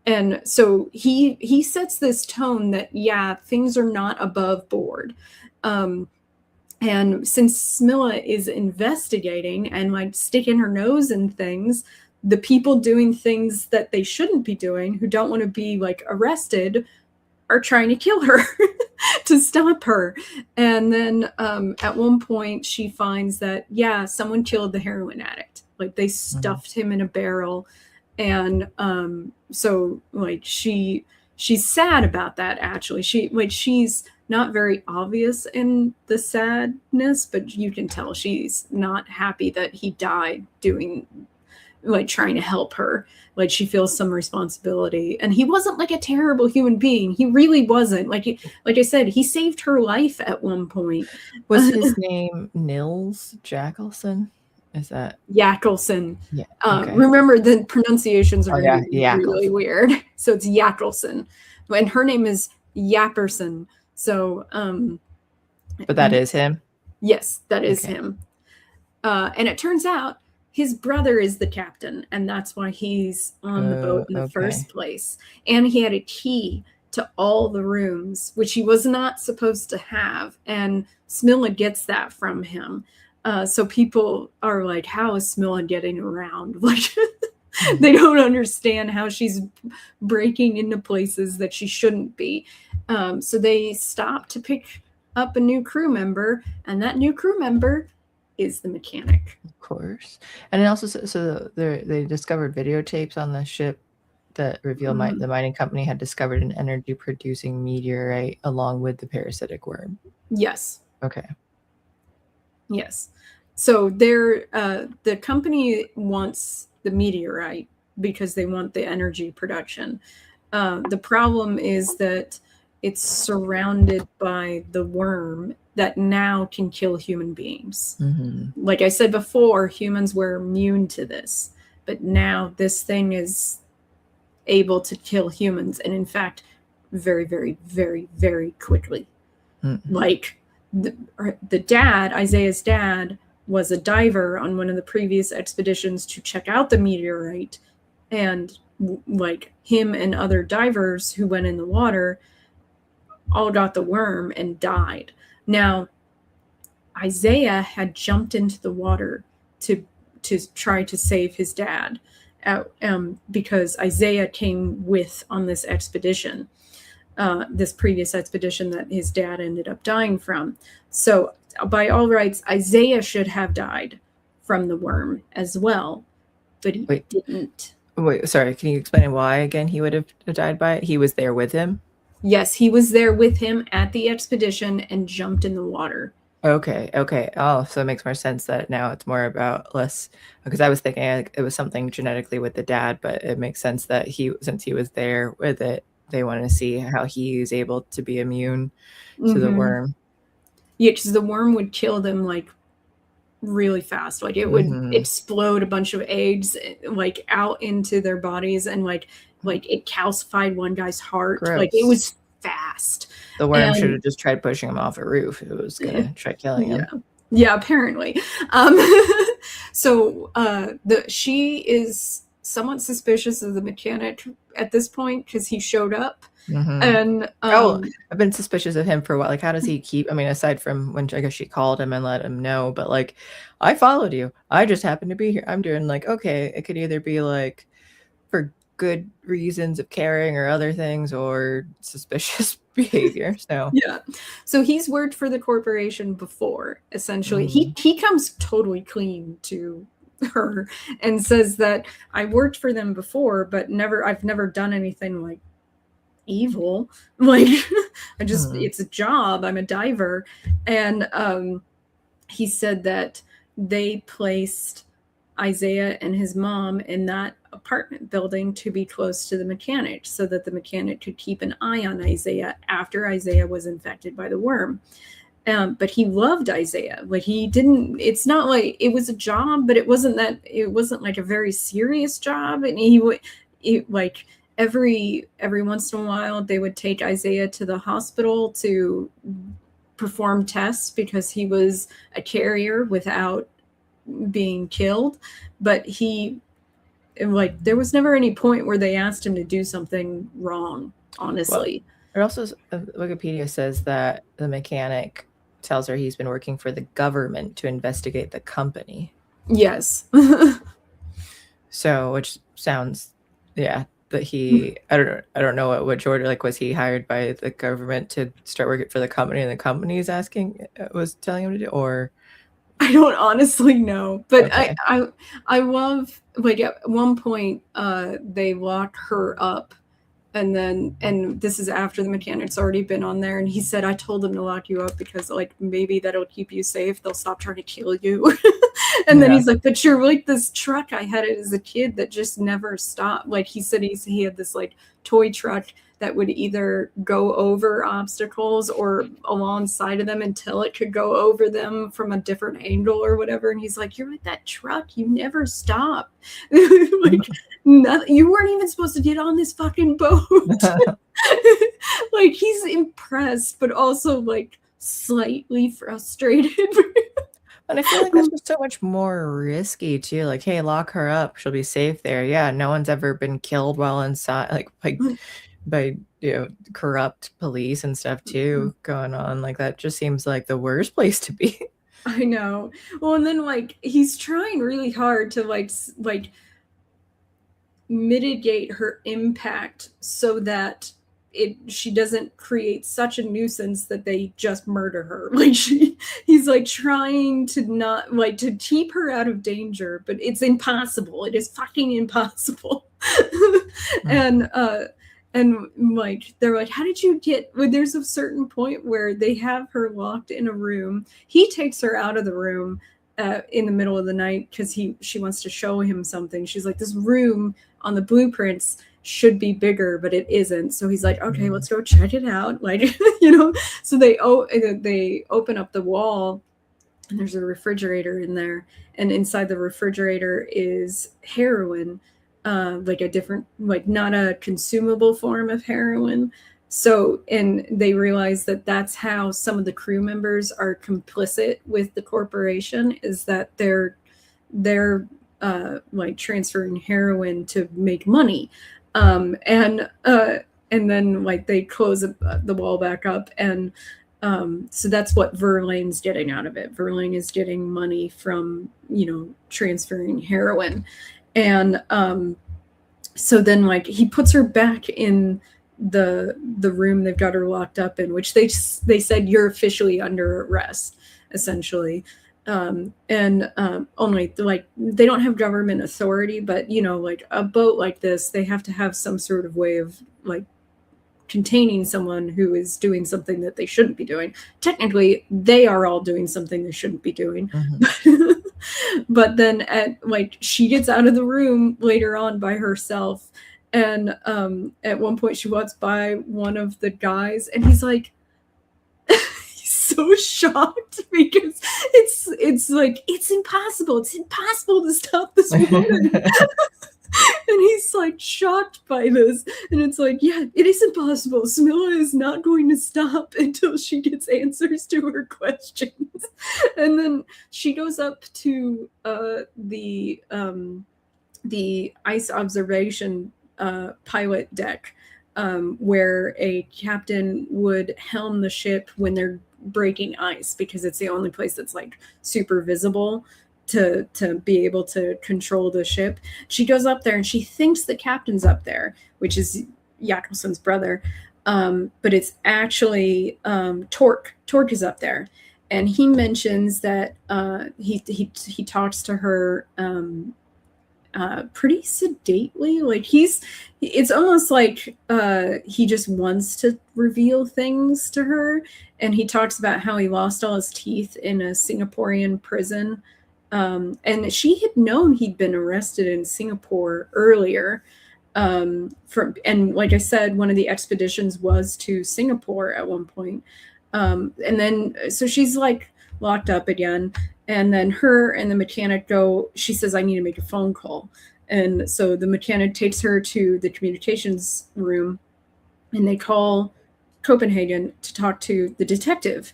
And so he sets this tone that, yeah, things are not above board. And since Smilla is investigating and like sticking her nose in things, the people doing things that they shouldn't be doing, who don't want to be like arrested, are trying to kill her to stop her. And then at one point she finds that, yeah, someone killed the heroin addict. Like they stuffed him in a barrel. And so like she's sad about that, actually. She's not very obvious in the sadness, but you can tell she's not happy that he died trying to help her. Like she feels some responsibility. And he wasn't like a terrible human being. He really wasn't. Like I said, he saved her life at one point. Was his name Nils Jackelson? Is that Jackelson? Yeah. Remember the pronunciations are really weird. So it's Jackelson. And her name is Yapperson. So, but that is him. Yes, that is him. And it turns out his brother is the captain, and that's why he's on the boat in the first place. And he had a key to all the rooms, which he was not supposed to have. And Smilla gets that from him. So people are like, how is Smilla getting around? Like, they don't understand how she's breaking into places that she shouldn't be. So they stop to pick up a new crew member, and that new crew member is the mechanic. Of course. And it also, so they discovered videotapes on the ship that revealed the mining company had discovered an energy-producing meteorite along with the parasitic worm. Yes. Okay. Yes. So the company wants the meteorite because they want the energy production. The problem is that it's surrounded by the worm that now can kill human beings. Like I said before, humans were immune to this, but now this thing is able to kill humans, and in fact, very, very, very, very quickly. Like the dad, Isaiah's dad, was a diver on one of the previous expeditions to check out the meteorite, and like him and other divers who went in the water all got the worm and died. Now, Isaiah had jumped into the water to try to save his dad, because Isaiah came with on this expedition, this previous expedition that his dad ended up dying from. So by all rights, Isaiah should have died from the worm as well, but he didn't. Wait, sorry, can you explain why again he would have died by it? He was there with him? Yes, he was there with him at the expedition and jumped in the water. Okay. Oh, so it makes more sense that now it's more about less, because I was thinking it was something genetically with the dad, but it makes sense that since he was there with it, they wanted to see how he is able to be immune to the worm. Yeah, because the worm would kill them like really fast. Like it would explode a bunch of eggs like out into their bodies, and like it calcified one guy's heart. Gross. Like it was fast. The worm should have just tried pushing him off a roof. It was gonna try killing him. Yeah, apparently. So she is somewhat suspicious of the mechanic at this point because he showed up. And I've been suspicious of him for a while. Like, how does he keep? I mean, aside from when I guess she called him and let him know, but like, I followed you. I just happened to be here. I'm doing like, okay, it could either be like for good reasons of caring or other things, or suspicious behavior. So yeah, so he's worked for the corporation before. Essentially, he comes totally clean to her and says that I worked for them before, but I've never done anything like evil. Like I just it's a job. I'm a diver. And he said that they placed Isaiah and his mom in that apartment building to be close to the mechanic so that the mechanic could keep an eye on Isaiah after Isaiah was infected by the worm. But he loved Isaiah. Like he didn't, it's not like it was a job, but it wasn't like a very serious job. And he would like every once in a while they would take Isaiah to the hospital to perform tests because he was a carrier without being killed. But there was never any point where they asked him to do something wrong, honestly. Well, it also, Wikipedia says that the mechanic tells her he's been working for the government to investigate the company. Yes. So, which sounds, but he, I don't know which order, like, was he hired by the government to start working for the company and the company is was telling him to do, or? I don't honestly know, but okay. I love, like, at one point they lock her up, and this is after the mechanic's already been on there, and he said, I told them to lock you up because like maybe that'll keep you safe, they'll stop trying to kill you. And then he's like, but you're like this truck I had as a kid that just never stopped. Like he said he had this like toy truck that would either go over obstacles or alongside of them until it could go over them from a different angle or whatever. And he's like, you're like that truck, you never stop. Like, you weren't even supposed to get on this fucking boat. Like, he's impressed, but also like slightly frustrated. And I feel like that's just so much more risky too. Like, hey, lock her up, she'll be safe there. Yeah, no one's ever been killed while inside, like by corrupt police and stuff too going on. Like, that just seems like the worst place to be. I know. Well, and then like he's trying really hard to like mitigate her impact so that she doesn't create such a nuisance that they just murder her. Like, he's like trying to not like to keep her out of danger, but it's impossible. It is fucking impossible. And like they're like, how did you get, well, there's a certain point where they have her locked in a room. He takes her out of the room in the middle of the night because she wants to show him something. She's like, this room on the blueprints should be bigger, but it isn't. So he's like, okay, let's go check it out. Like, so they open up the wall and there's a refrigerator in there, and inside the refrigerator is heroin, like a different, like not a consumable form of heroin. So, and they realize that that's how some of the crew members are complicit with the corporation, is that they're like transferring heroin to make money. And then like they close the wall back up, and so that's what Verlaine's getting out of it. Verlaine is getting money from transferring heroin, and so then like he puts her back in the room they've got her locked up in, which they said, you're officially under arrest, essentially. Only like they don't have government authority, but like a boat like this, they have to have some sort of way of like containing someone who is doing something that they shouldn't be doing. Technically, they are all doing something they shouldn't be doing. But then she gets out of the room later on by herself, and at one point she walks by one of the guys, and he's like, so shocked because it's like, it's impossible to stop this woman. And he's like shocked by this, and it's like, yeah, it is impossible. Smilla is not going to stop until she gets answers to her questions. And then she goes up to the ice observation pilot deck, where a captain would helm the ship when they're breaking ice, because it's the only place that's like super visible to be able to control the ship. She goes up there and she thinks the captain's up there, which is Jakobsen's brother, but it's actually Torque. Torque is up there, and he mentions that he talks to her pretty sedately. Like it's almost like he just wants to reveal things to her. And he talks about how he lost all his teeth in a Singaporean prison. And she had known he'd been arrested in Singapore earlier. And like I said, one of the expeditions was to Singapore at one point. And then, so she's like locked up again. And then her and the mechanic she says, I need to make a phone call. And so the mechanic takes her to the communications room, and they call Copenhagen to talk to the detective.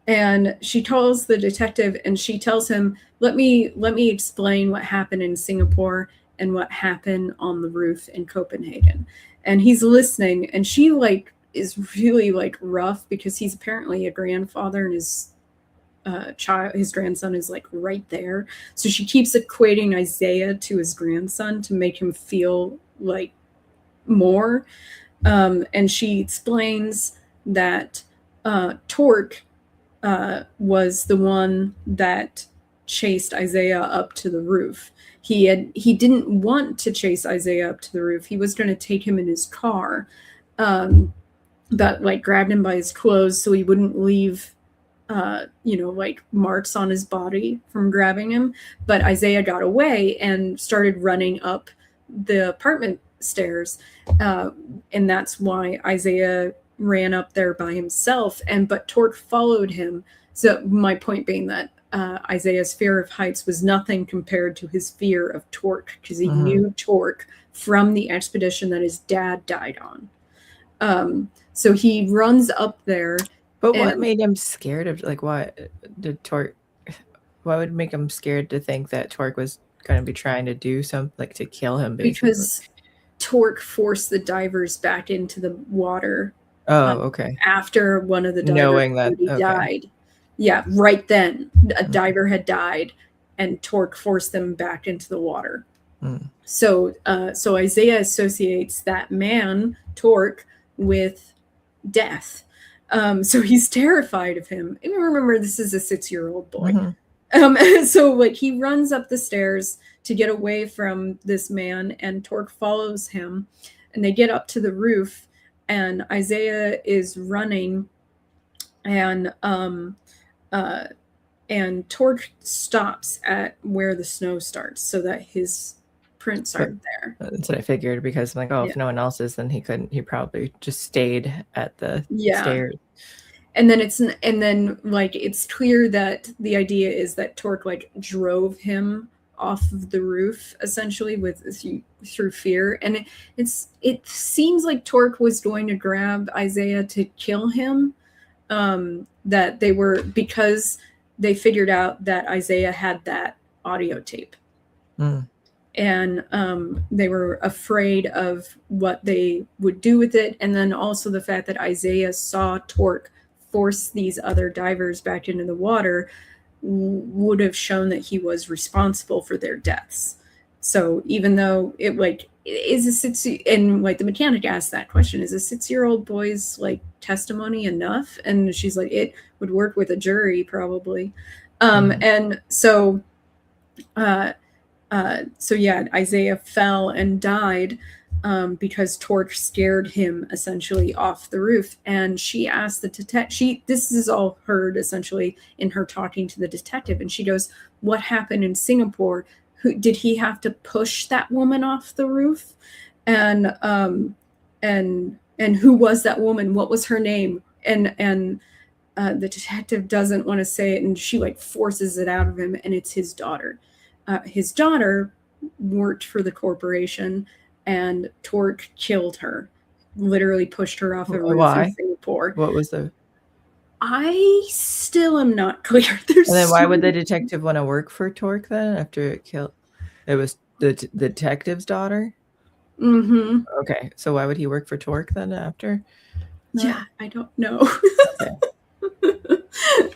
And she calls the detective and she tells him, let me explain what happened in Singapore and what happened on the roof in Copenhagen. And he's listening, and she like is really like rough, because he's apparently a grandfather, and his grandson is like right there. So she keeps equating Isaiah to his grandson to make him feel like more. And she explains that Torque was the one that chased Isaiah up to the roof. He didn't want to chase Isaiah up to the roof. He was going to take him in his car, but like grabbed him by his clothes so he wouldn't leave like marks on his body from grabbing him. But Isaiah got away and started running up the apartment stairs, and that's why Isaiah ran up there by himself. But Torque followed him. So my point being that Isaiah's fear of heights was nothing compared to his fear of Torque, because he knew Torque from the expedition that his dad died on. So he runs up there. But what made him scared of, like, what would make him scared to think that Torque was going to be trying to do something, like to kill him, basically? Because Torque forced the divers back into the water. Oh, okay. After one of the divers knowing that died. Yeah, right then. A diver had died, and Torque forced them back into the water. So Isaiah associates that man, Torque, with death. So he's terrified of him. And remember, this is a 6-year-old boy. So like he runs up the stairs to get away from this man, and Torque follows him, and they get up to the roof, and Isaiah is running, and Torque stops at where the snow starts so that his prints aren't there. That's what I figured, because I'm like, if no one else is, then he probably just stayed at the stairs. And then like it's clear that the idea is that Torque like drove him off of the roof, essentially, through fear. And it seems like Torque was going to grab Isaiah to kill him. That they were, because they figured out that Isaiah had that audio tape. And they were afraid of what they would do with it. And then also the fact that Isaiah saw Torque force these other divers back into the water would have shown that he was responsible for their deaths. So even though it like is and like the mechanic asked that question, is a 6-year-old boy's like testimony enough? And she's like, it would work with a jury probably. And so Isaiah fell and died because Torque scared him essentially off the roof. And she asked the detective, this is all heard essentially in her talking to the detective. And she goes, what happened in Singapore? Did he have to push that woman off the roof? And who was that woman? What was her name? And the detective doesn't want to say it. And she like forces it out of him. And it's his daughter. His daughter worked for the corporation, and Torque killed her, literally pushed her off a roof in Singapore. What was I still am not clear. And then why would the detective want to work for Torque then after it killed? It was the detective's daughter? Okay, so why would he work for Torque then after? Yeah, I don't know. Okay.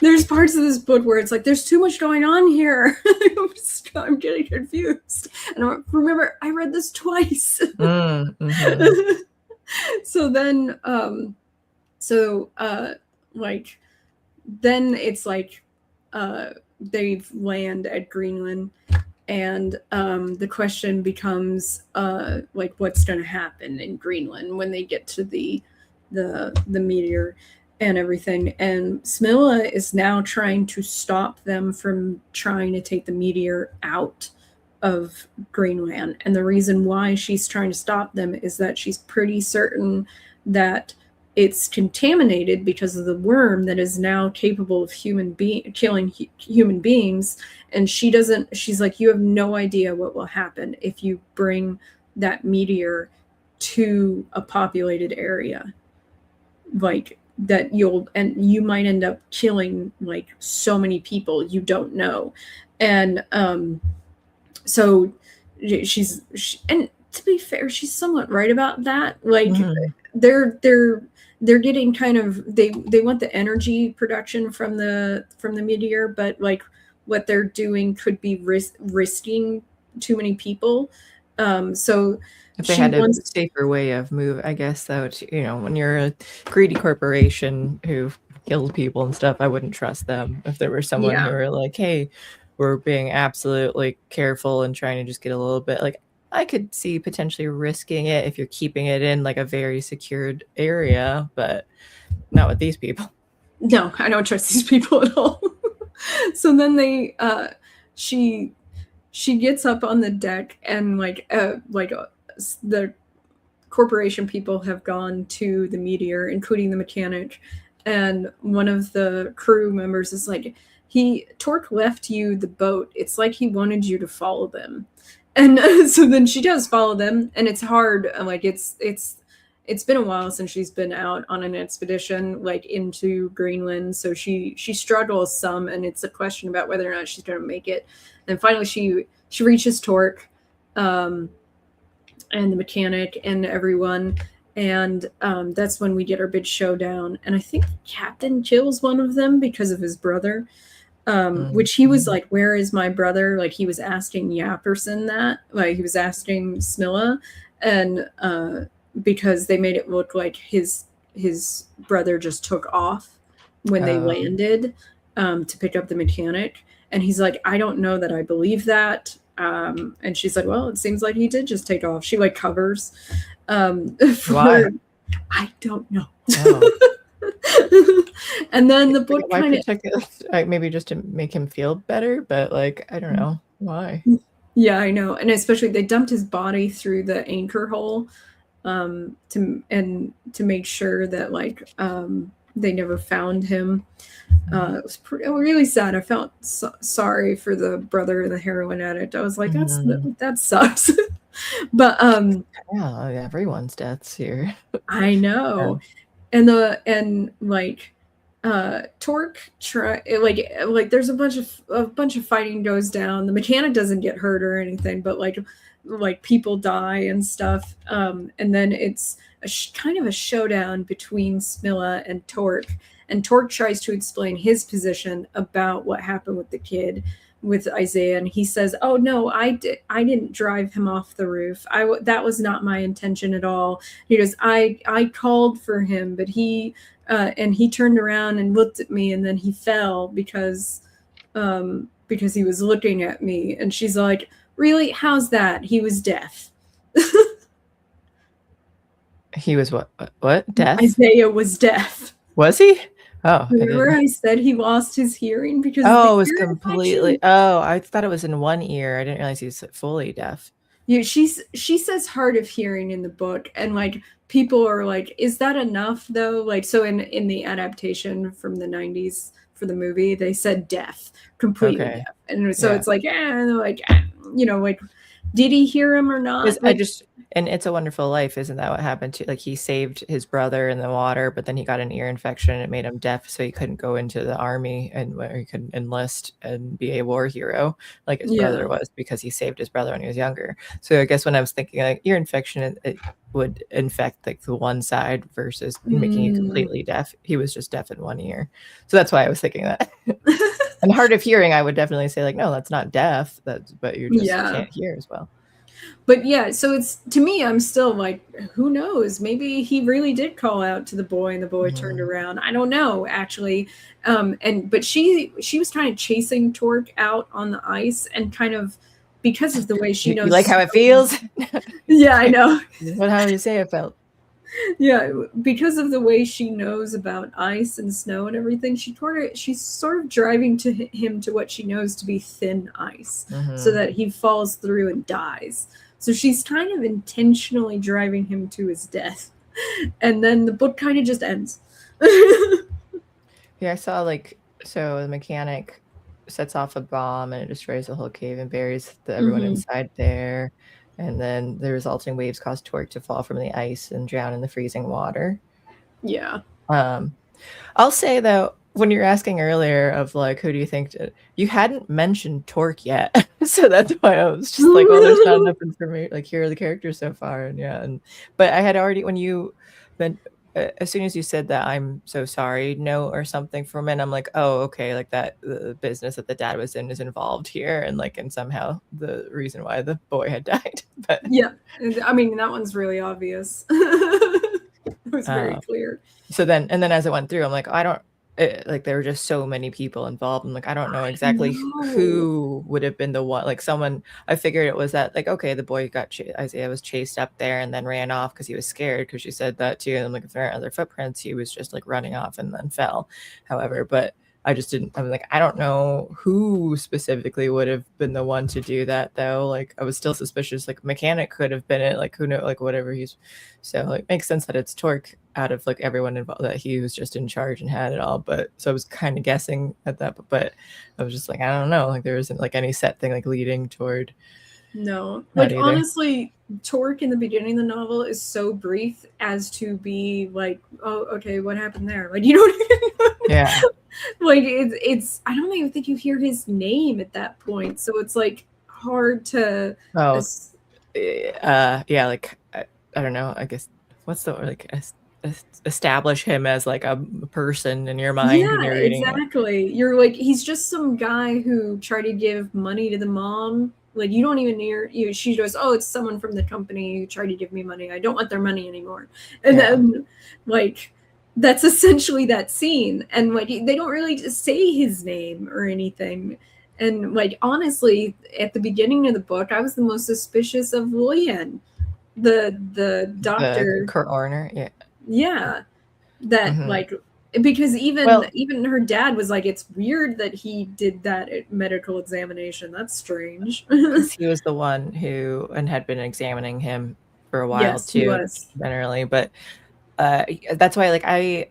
There's parts of this book where it's like, there's too much going on here. I'm getting confused. And remember, I read this twice. So then, then it's like they land at Greenland, and the question becomes like, what's going to happen in Greenland when they get to the meteor and everything. And Smilla is now trying to stop them from trying to take the meteor out of Greenland. And the reason why she's trying to stop them is that she's pretty certain that it's contaminated because of the worm that is now capable of killing human beings. And she's like, you have no idea what will happen if you bring that meteor to a populated area. Like, that you might end up killing like so many people you don't know. And so and to be fair, she's somewhat right about that. Like they're getting kind of, they want the energy production from the meteor, but like what they're doing could be risking too many people. So if they had a safer way of move, I guess that, when you're a greedy corporation who killed people and stuff, I wouldn't trust them. If there were someone who were like, hey, we're being absolutely careful and trying to just get a little bit, like, I could see potentially risking it if you're keeping it in like a very secured area, but not with these people. No, I don't trust these people at all. So then she gets up on the deck, and the corporation people have gone to the meteor, including the mechanic, and one of the crew members is like, Torque left you the boat. It's like he wanted you to follow them. And so then she does follow them, and it's hard. Like it's been a while since she's been out on an expedition like into Greenland, so she struggles some, and it's a question about whether or not she's going to make it. And finally, she reaches Torque, and the mechanic and everyone, and that's when we get our big showdown. And I think the captain kills one of them because of his brother. Which he was like, where is my brother? Like he was asking Yapperson that, like he was asking Smilla, and because they made it look like his brother just took off when they landed to pick up the mechanic. And he's like, I don't know that I believe that. And she's like, well, it seems like he did just take off. She like covers. Why? I don't know. Oh. And then the book kind of maybe just to make him feel better, but like I don't know why. Yeah, I know. And especially they dumped his body through the anchor hole to make sure that like they never found him. It was really sad. I felt sorry for the brother of the heroin addict. I was like, that sucks. But yeah, everyone's deaths here. I know. Yeah. And Torque like there's a bunch of fighting goes down. The mechanic doesn't get hurt or anything, but like people die and stuff. And then it's kind of a showdown between Smilla and Torque. And Torque tries to explain his position about what happened with the kid, with Isaiah, and he says, "Oh no, I didn't drive him off the roof. That was not my intention at all." He goes, "I called for him, but he turned around and looked at me, and then he fell because he was looking at me." And she's like, "Really? How's that? He was deaf." He was what? Deaf? Isaiah was deaf. Was he? Oh, remember I said he lost his hearing because it was completely infection? Oh, I thought it was in one ear. I didn't realize he was fully deaf. Yeah, she says hard of hearing in the book, and like people are like, is that enough though? Like, so in the adaptation from the 90s for the movie, they said deaf, completely deaf, and so it's like, like did he hear him or not? And It's a Wonderful Life, isn't that what happened to? Like he saved his brother in the water, but then he got an ear infection and it made him deaf, so he couldn't go into the army and where he couldn't enlist and be a war hero like his brother was, because he saved his brother when he was younger. So I guess when I was thinking like ear infection, it would infect like the one side versus making you completely deaf. He was just deaf in one ear, so that's why I was thinking that. And hard of hearing, I would definitely say like, no, that's not deaf. But you just can't hear as well. But yeah, so it's, to me, I'm still like, who knows? Maybe he really did call out to the boy and the boy turned around. I don't know, actually. But she was kind of chasing Torque out on the ice, and kind of because of the way she knows. You like how it feels? Yeah, I know. How do you say it felt? Yeah, because of the way she knows about ice and snow and everything, she's sort of driving to him to what she knows to be thin ice, so that he falls through and dies. So she's kind of intentionally driving him to his death. And then the book kind of just ends. Yeah, I saw so the mechanic sets off a bomb and it destroys the whole cave and buries everyone inside there. And then the resulting waves cause Torque to fall from the ice and drown in the freezing water. Yeah. I'll say though, when you're asking earlier of like, who do you think you hadn't mentioned Torque yet. So that's why I was just like, well, there's not enough information. Like, here are the characters so far. And but I had already, as soon as you said that, I'm so sorry, no, or something from it, I'm like, oh, okay, like that the business that the dad was in is involved here, and somehow the reason why the boy had died. But yeah, I mean, that one's really obvious. It was very clear. So then as I went through, I'm like, there were just so many people involved. I'm like, I don't know exactly who would have been the one. Like someone, I figured it was that, like, okay, the boy Isaiah was chased up there and then ran off because he was scared, because she said that too. And I'm like, if there aren't other footprints, he was just like running off and then fell. However, but I just didn't. I'm like, I don't know who specifically would have been the one to do that, though. Like, I was still suspicious. Like, mechanic could have been it. Like, who know? Like, whatever he's. So, like, makes sense that it's Torque out of like everyone involved, that he was just in charge and had it all. But so I was kind of guessing at that. But I was just like, I don't know. Like, there isn't like any set thing like leading toward. No, like honestly, Torque in the beginning of the novel is so brief as to be like, oh, okay, what happened there? Like, you don't even know. Yeah. Like it's I don't even think you hear his name at that point, so it's like hard to. Yeah, like I don't know. I guess what's the like establish him as like a person in your mind when you're reading exactly. it. You're like, he's just some guy who tried to give money to the mom. Like, you don't even hear you. She goes, "Oh, it's someone from the company who tried to give me money. I don't want their money anymore." And then, like, that's essentially that scene. And like, they don't really just say his name or anything. And like, honestly, at the beginning of the book, I was the most suspicious of William, the doctor, the coroner. Yeah. Yeah, that like, because even her dad was like, it's weird that he did that medical examination. That's strange. Because he was the one who had been examining him for a while too, generally. But that's why, like, I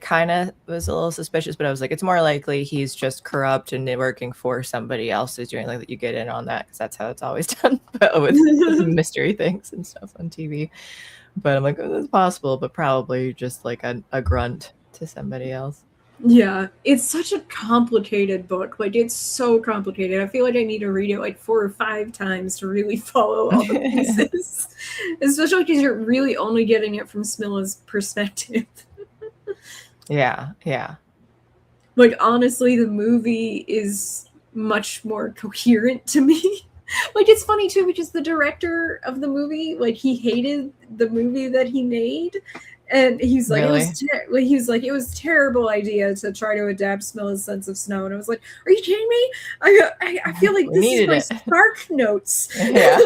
kind of was a little suspicious, but I was like, it's more likely he's just corrupt and working for somebody else who's doing like that. You get in on that because that's how it's always done, but with mystery things and stuff on TV. But I'm like, oh, it's possible, but probably just like a grunt to somebody else. Yeah, it's such a complicated book. Like, it's so complicated. I feel like I need to read it like 4 or 5 times to really follow all the pieces. Especially because you're really only getting it from Smilla's perspective. Yeah, yeah. Like, honestly, the movie is much more coherent to me. Like, it's funny too, because the director of the movie, like, he hated the movie that he made. And he's like, really? He was like, it was a terrible idea to try to adapt Smilla's sense of snow. And I was like, are you kidding me? I feel like this is my Spark Notes. Yeah.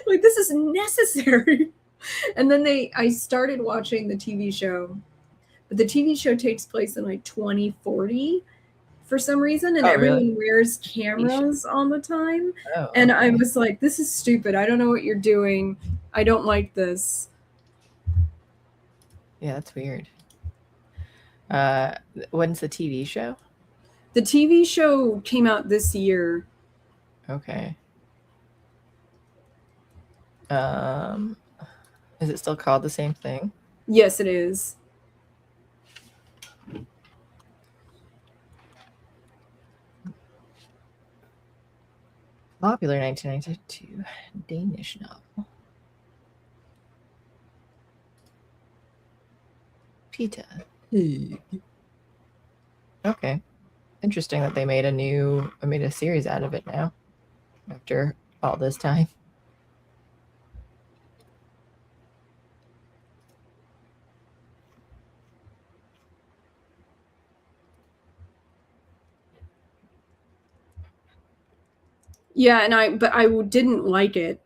Like, this is necessary. And then I started watching the TV show, but the TV show takes place in like 2040 for some reason, and everyone wears cameras all the time. And I was like, this is stupid. I don't know what you're doing. I don't like this. Yeah, that's weird. When's the TV show? The TV show came out this year. Okay. Is it still called the same thing? Yes, it is. Popular 1992 Danish novel. Peter. Okay. Interesting that they made a series out of it now after all this time. Yeah, and I didn't like it.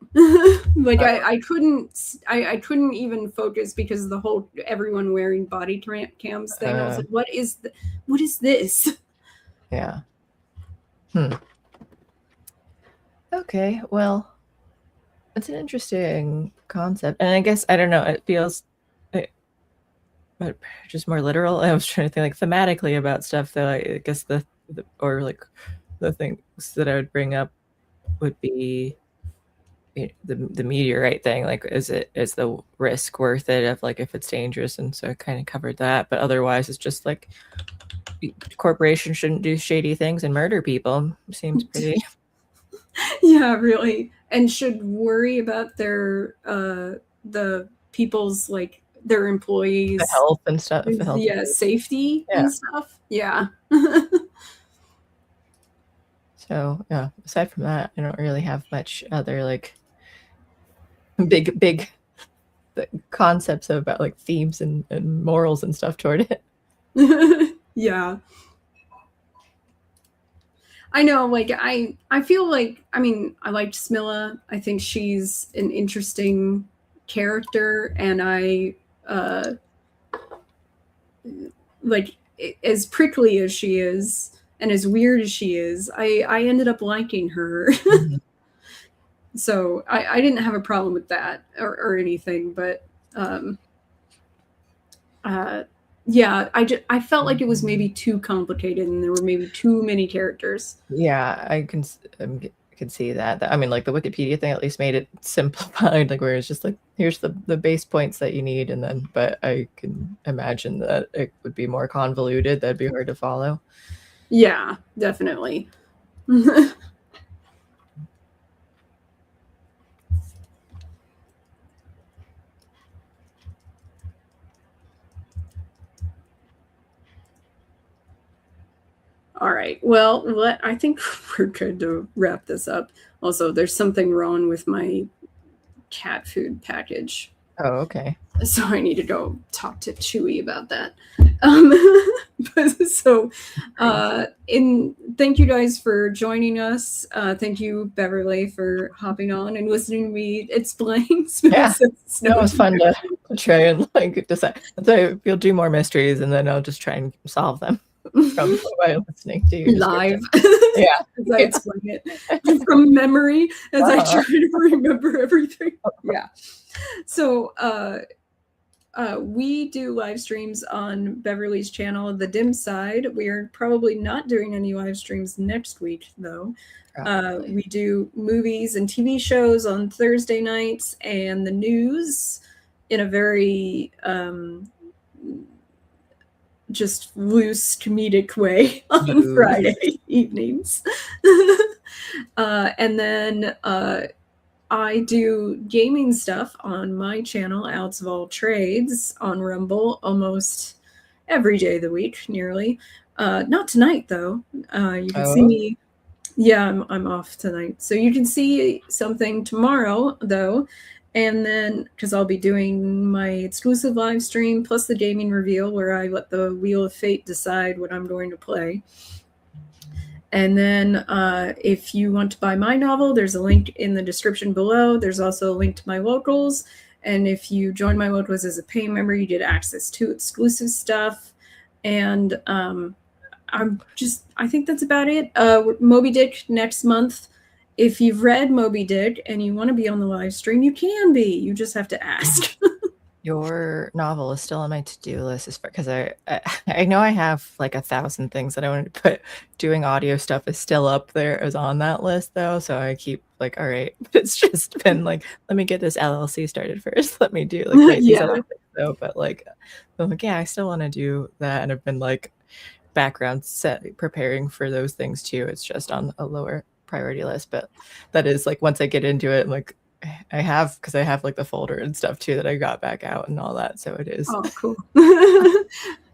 Like, I couldn't even focus because of the whole everyone wearing body cams thing. I was like, what is this? Yeah. Okay, well, it's an interesting concept, and I guess, I don't know, it feels just more literal. I was trying to think like thematically about stuff, though. I guess the things that I would bring up would be the meteorite thing. Like, is the risk worth it, of like if it's dangerous? And so I kind of covered that, but otherwise it's just like corporations shouldn't do shady things and murder people. Seems pretty. Yeah, really. And should worry about their the people's, like, their employees, the health and stuff. Safety and stuff. Yeah. So yeah, aside from that, I don't really have much other like big concepts about like themes and morals and stuff toward it. Yeah. I know, like, I feel like, I mean, I liked Smilla. I think she's an interesting character, and I like as prickly as she is and as weird as she is, I ended up liking her. Mhm. So I didn't have a problem with that or anything, but yeah, I felt like it was maybe too complicated and there were maybe too many characters. Yeah, I can see that. I mean, like the Wikipedia thing at least made it simplified, like where it's just like here's the base points that you need, and then. But I can imagine that it would be more convoluted. That'd be hard to follow. Yeah, definitely. All right. Well, I think we're good to wrap this up. Also, there's something wrong with my cat food package. Oh, okay. So I need to go talk to Chewy about that. Thank you guys for joining us. Thank you, Beverly, for hopping on and listening to me explain. Yeah, it was fun to try and like decide. So you'll do more mysteries, and then I'll just try and solve them from by listening to you live. Yeah, as I explain it from memory as I try to remember everything. Yeah. So we do live streams on Beverly's channel, The Dim Side. We are probably not doing any live streams next week, though. We do movies and TV shows on Thursday nights and the news in a very just loose comedic way on Friday evenings. And then I do gaming stuff on my channel, Outs of All Trades, on Rumble almost every day of the week, nearly. Not tonight, though. You can see me. Yeah, I'm off tonight. So you can see something tomorrow, though. And then, because I'll be doing my exclusive live stream plus the gaming reveal where I let the Wheel of Fate decide what I'm going to play. And then if you want to buy my novel, there's a link in the description below. There's also a link to my locals. And if you join my locals as a paying member, you get access to exclusive stuff. And I think that's about it. Moby Dick next month. If you've read Moby Dick and you want to be on the live stream, you can be. You just have to ask. Your novel is still on my to-do list because I know I have like 1,000 things that I want to put. Doing audio stuff is still up there as on that list though, so I keep like, all right, it's just been like, let me get this LLC started first. Let me do like these other things though. But like, I'm like, yeah, I still want to do that, and I've been like background set preparing for those things too. It's just on a lower priority list, but that is like once I get into it, I'm like. I have like the folder and stuff too that I got back out and all that, so it is. Oh, cool.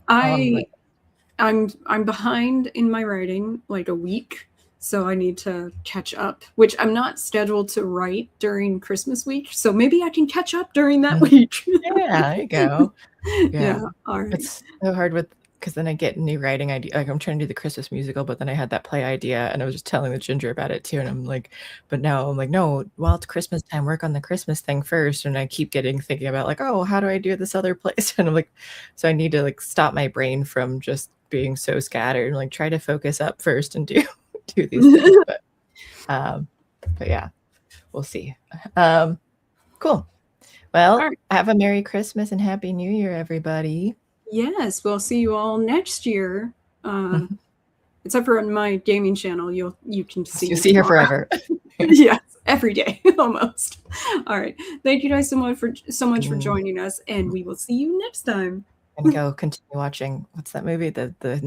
I'm behind in my writing like a week, so I need to catch up, which I'm not scheduled to write during Christmas week, so maybe I can catch up during that week. Yeah, there you go. Yeah, all right. It's so hard because then I get new writing idea. Like I'm trying to do the Christmas musical, but then I had that play idea, and I was just telling the Ginger about it too. And I'm like, but now I'm like, no, well, it's Christmas time. Work on the Christmas thing first. And I keep thinking about like, oh, how do I do this other place? And I'm like, so I need to like stop my brain from just being so scattered and like try to focus up first and do these things. But yeah, we'll see. Cool. Well, have a Merry Christmas and Happy New Year, everybody. Yes, we'll see you all next year. Except for on my gaming channel, you can see. You'll see her forever. Yes, every day almost. All right, thank you guys so much for joining us, and we will see you next time. And go continue watching. What's that movie? The Knives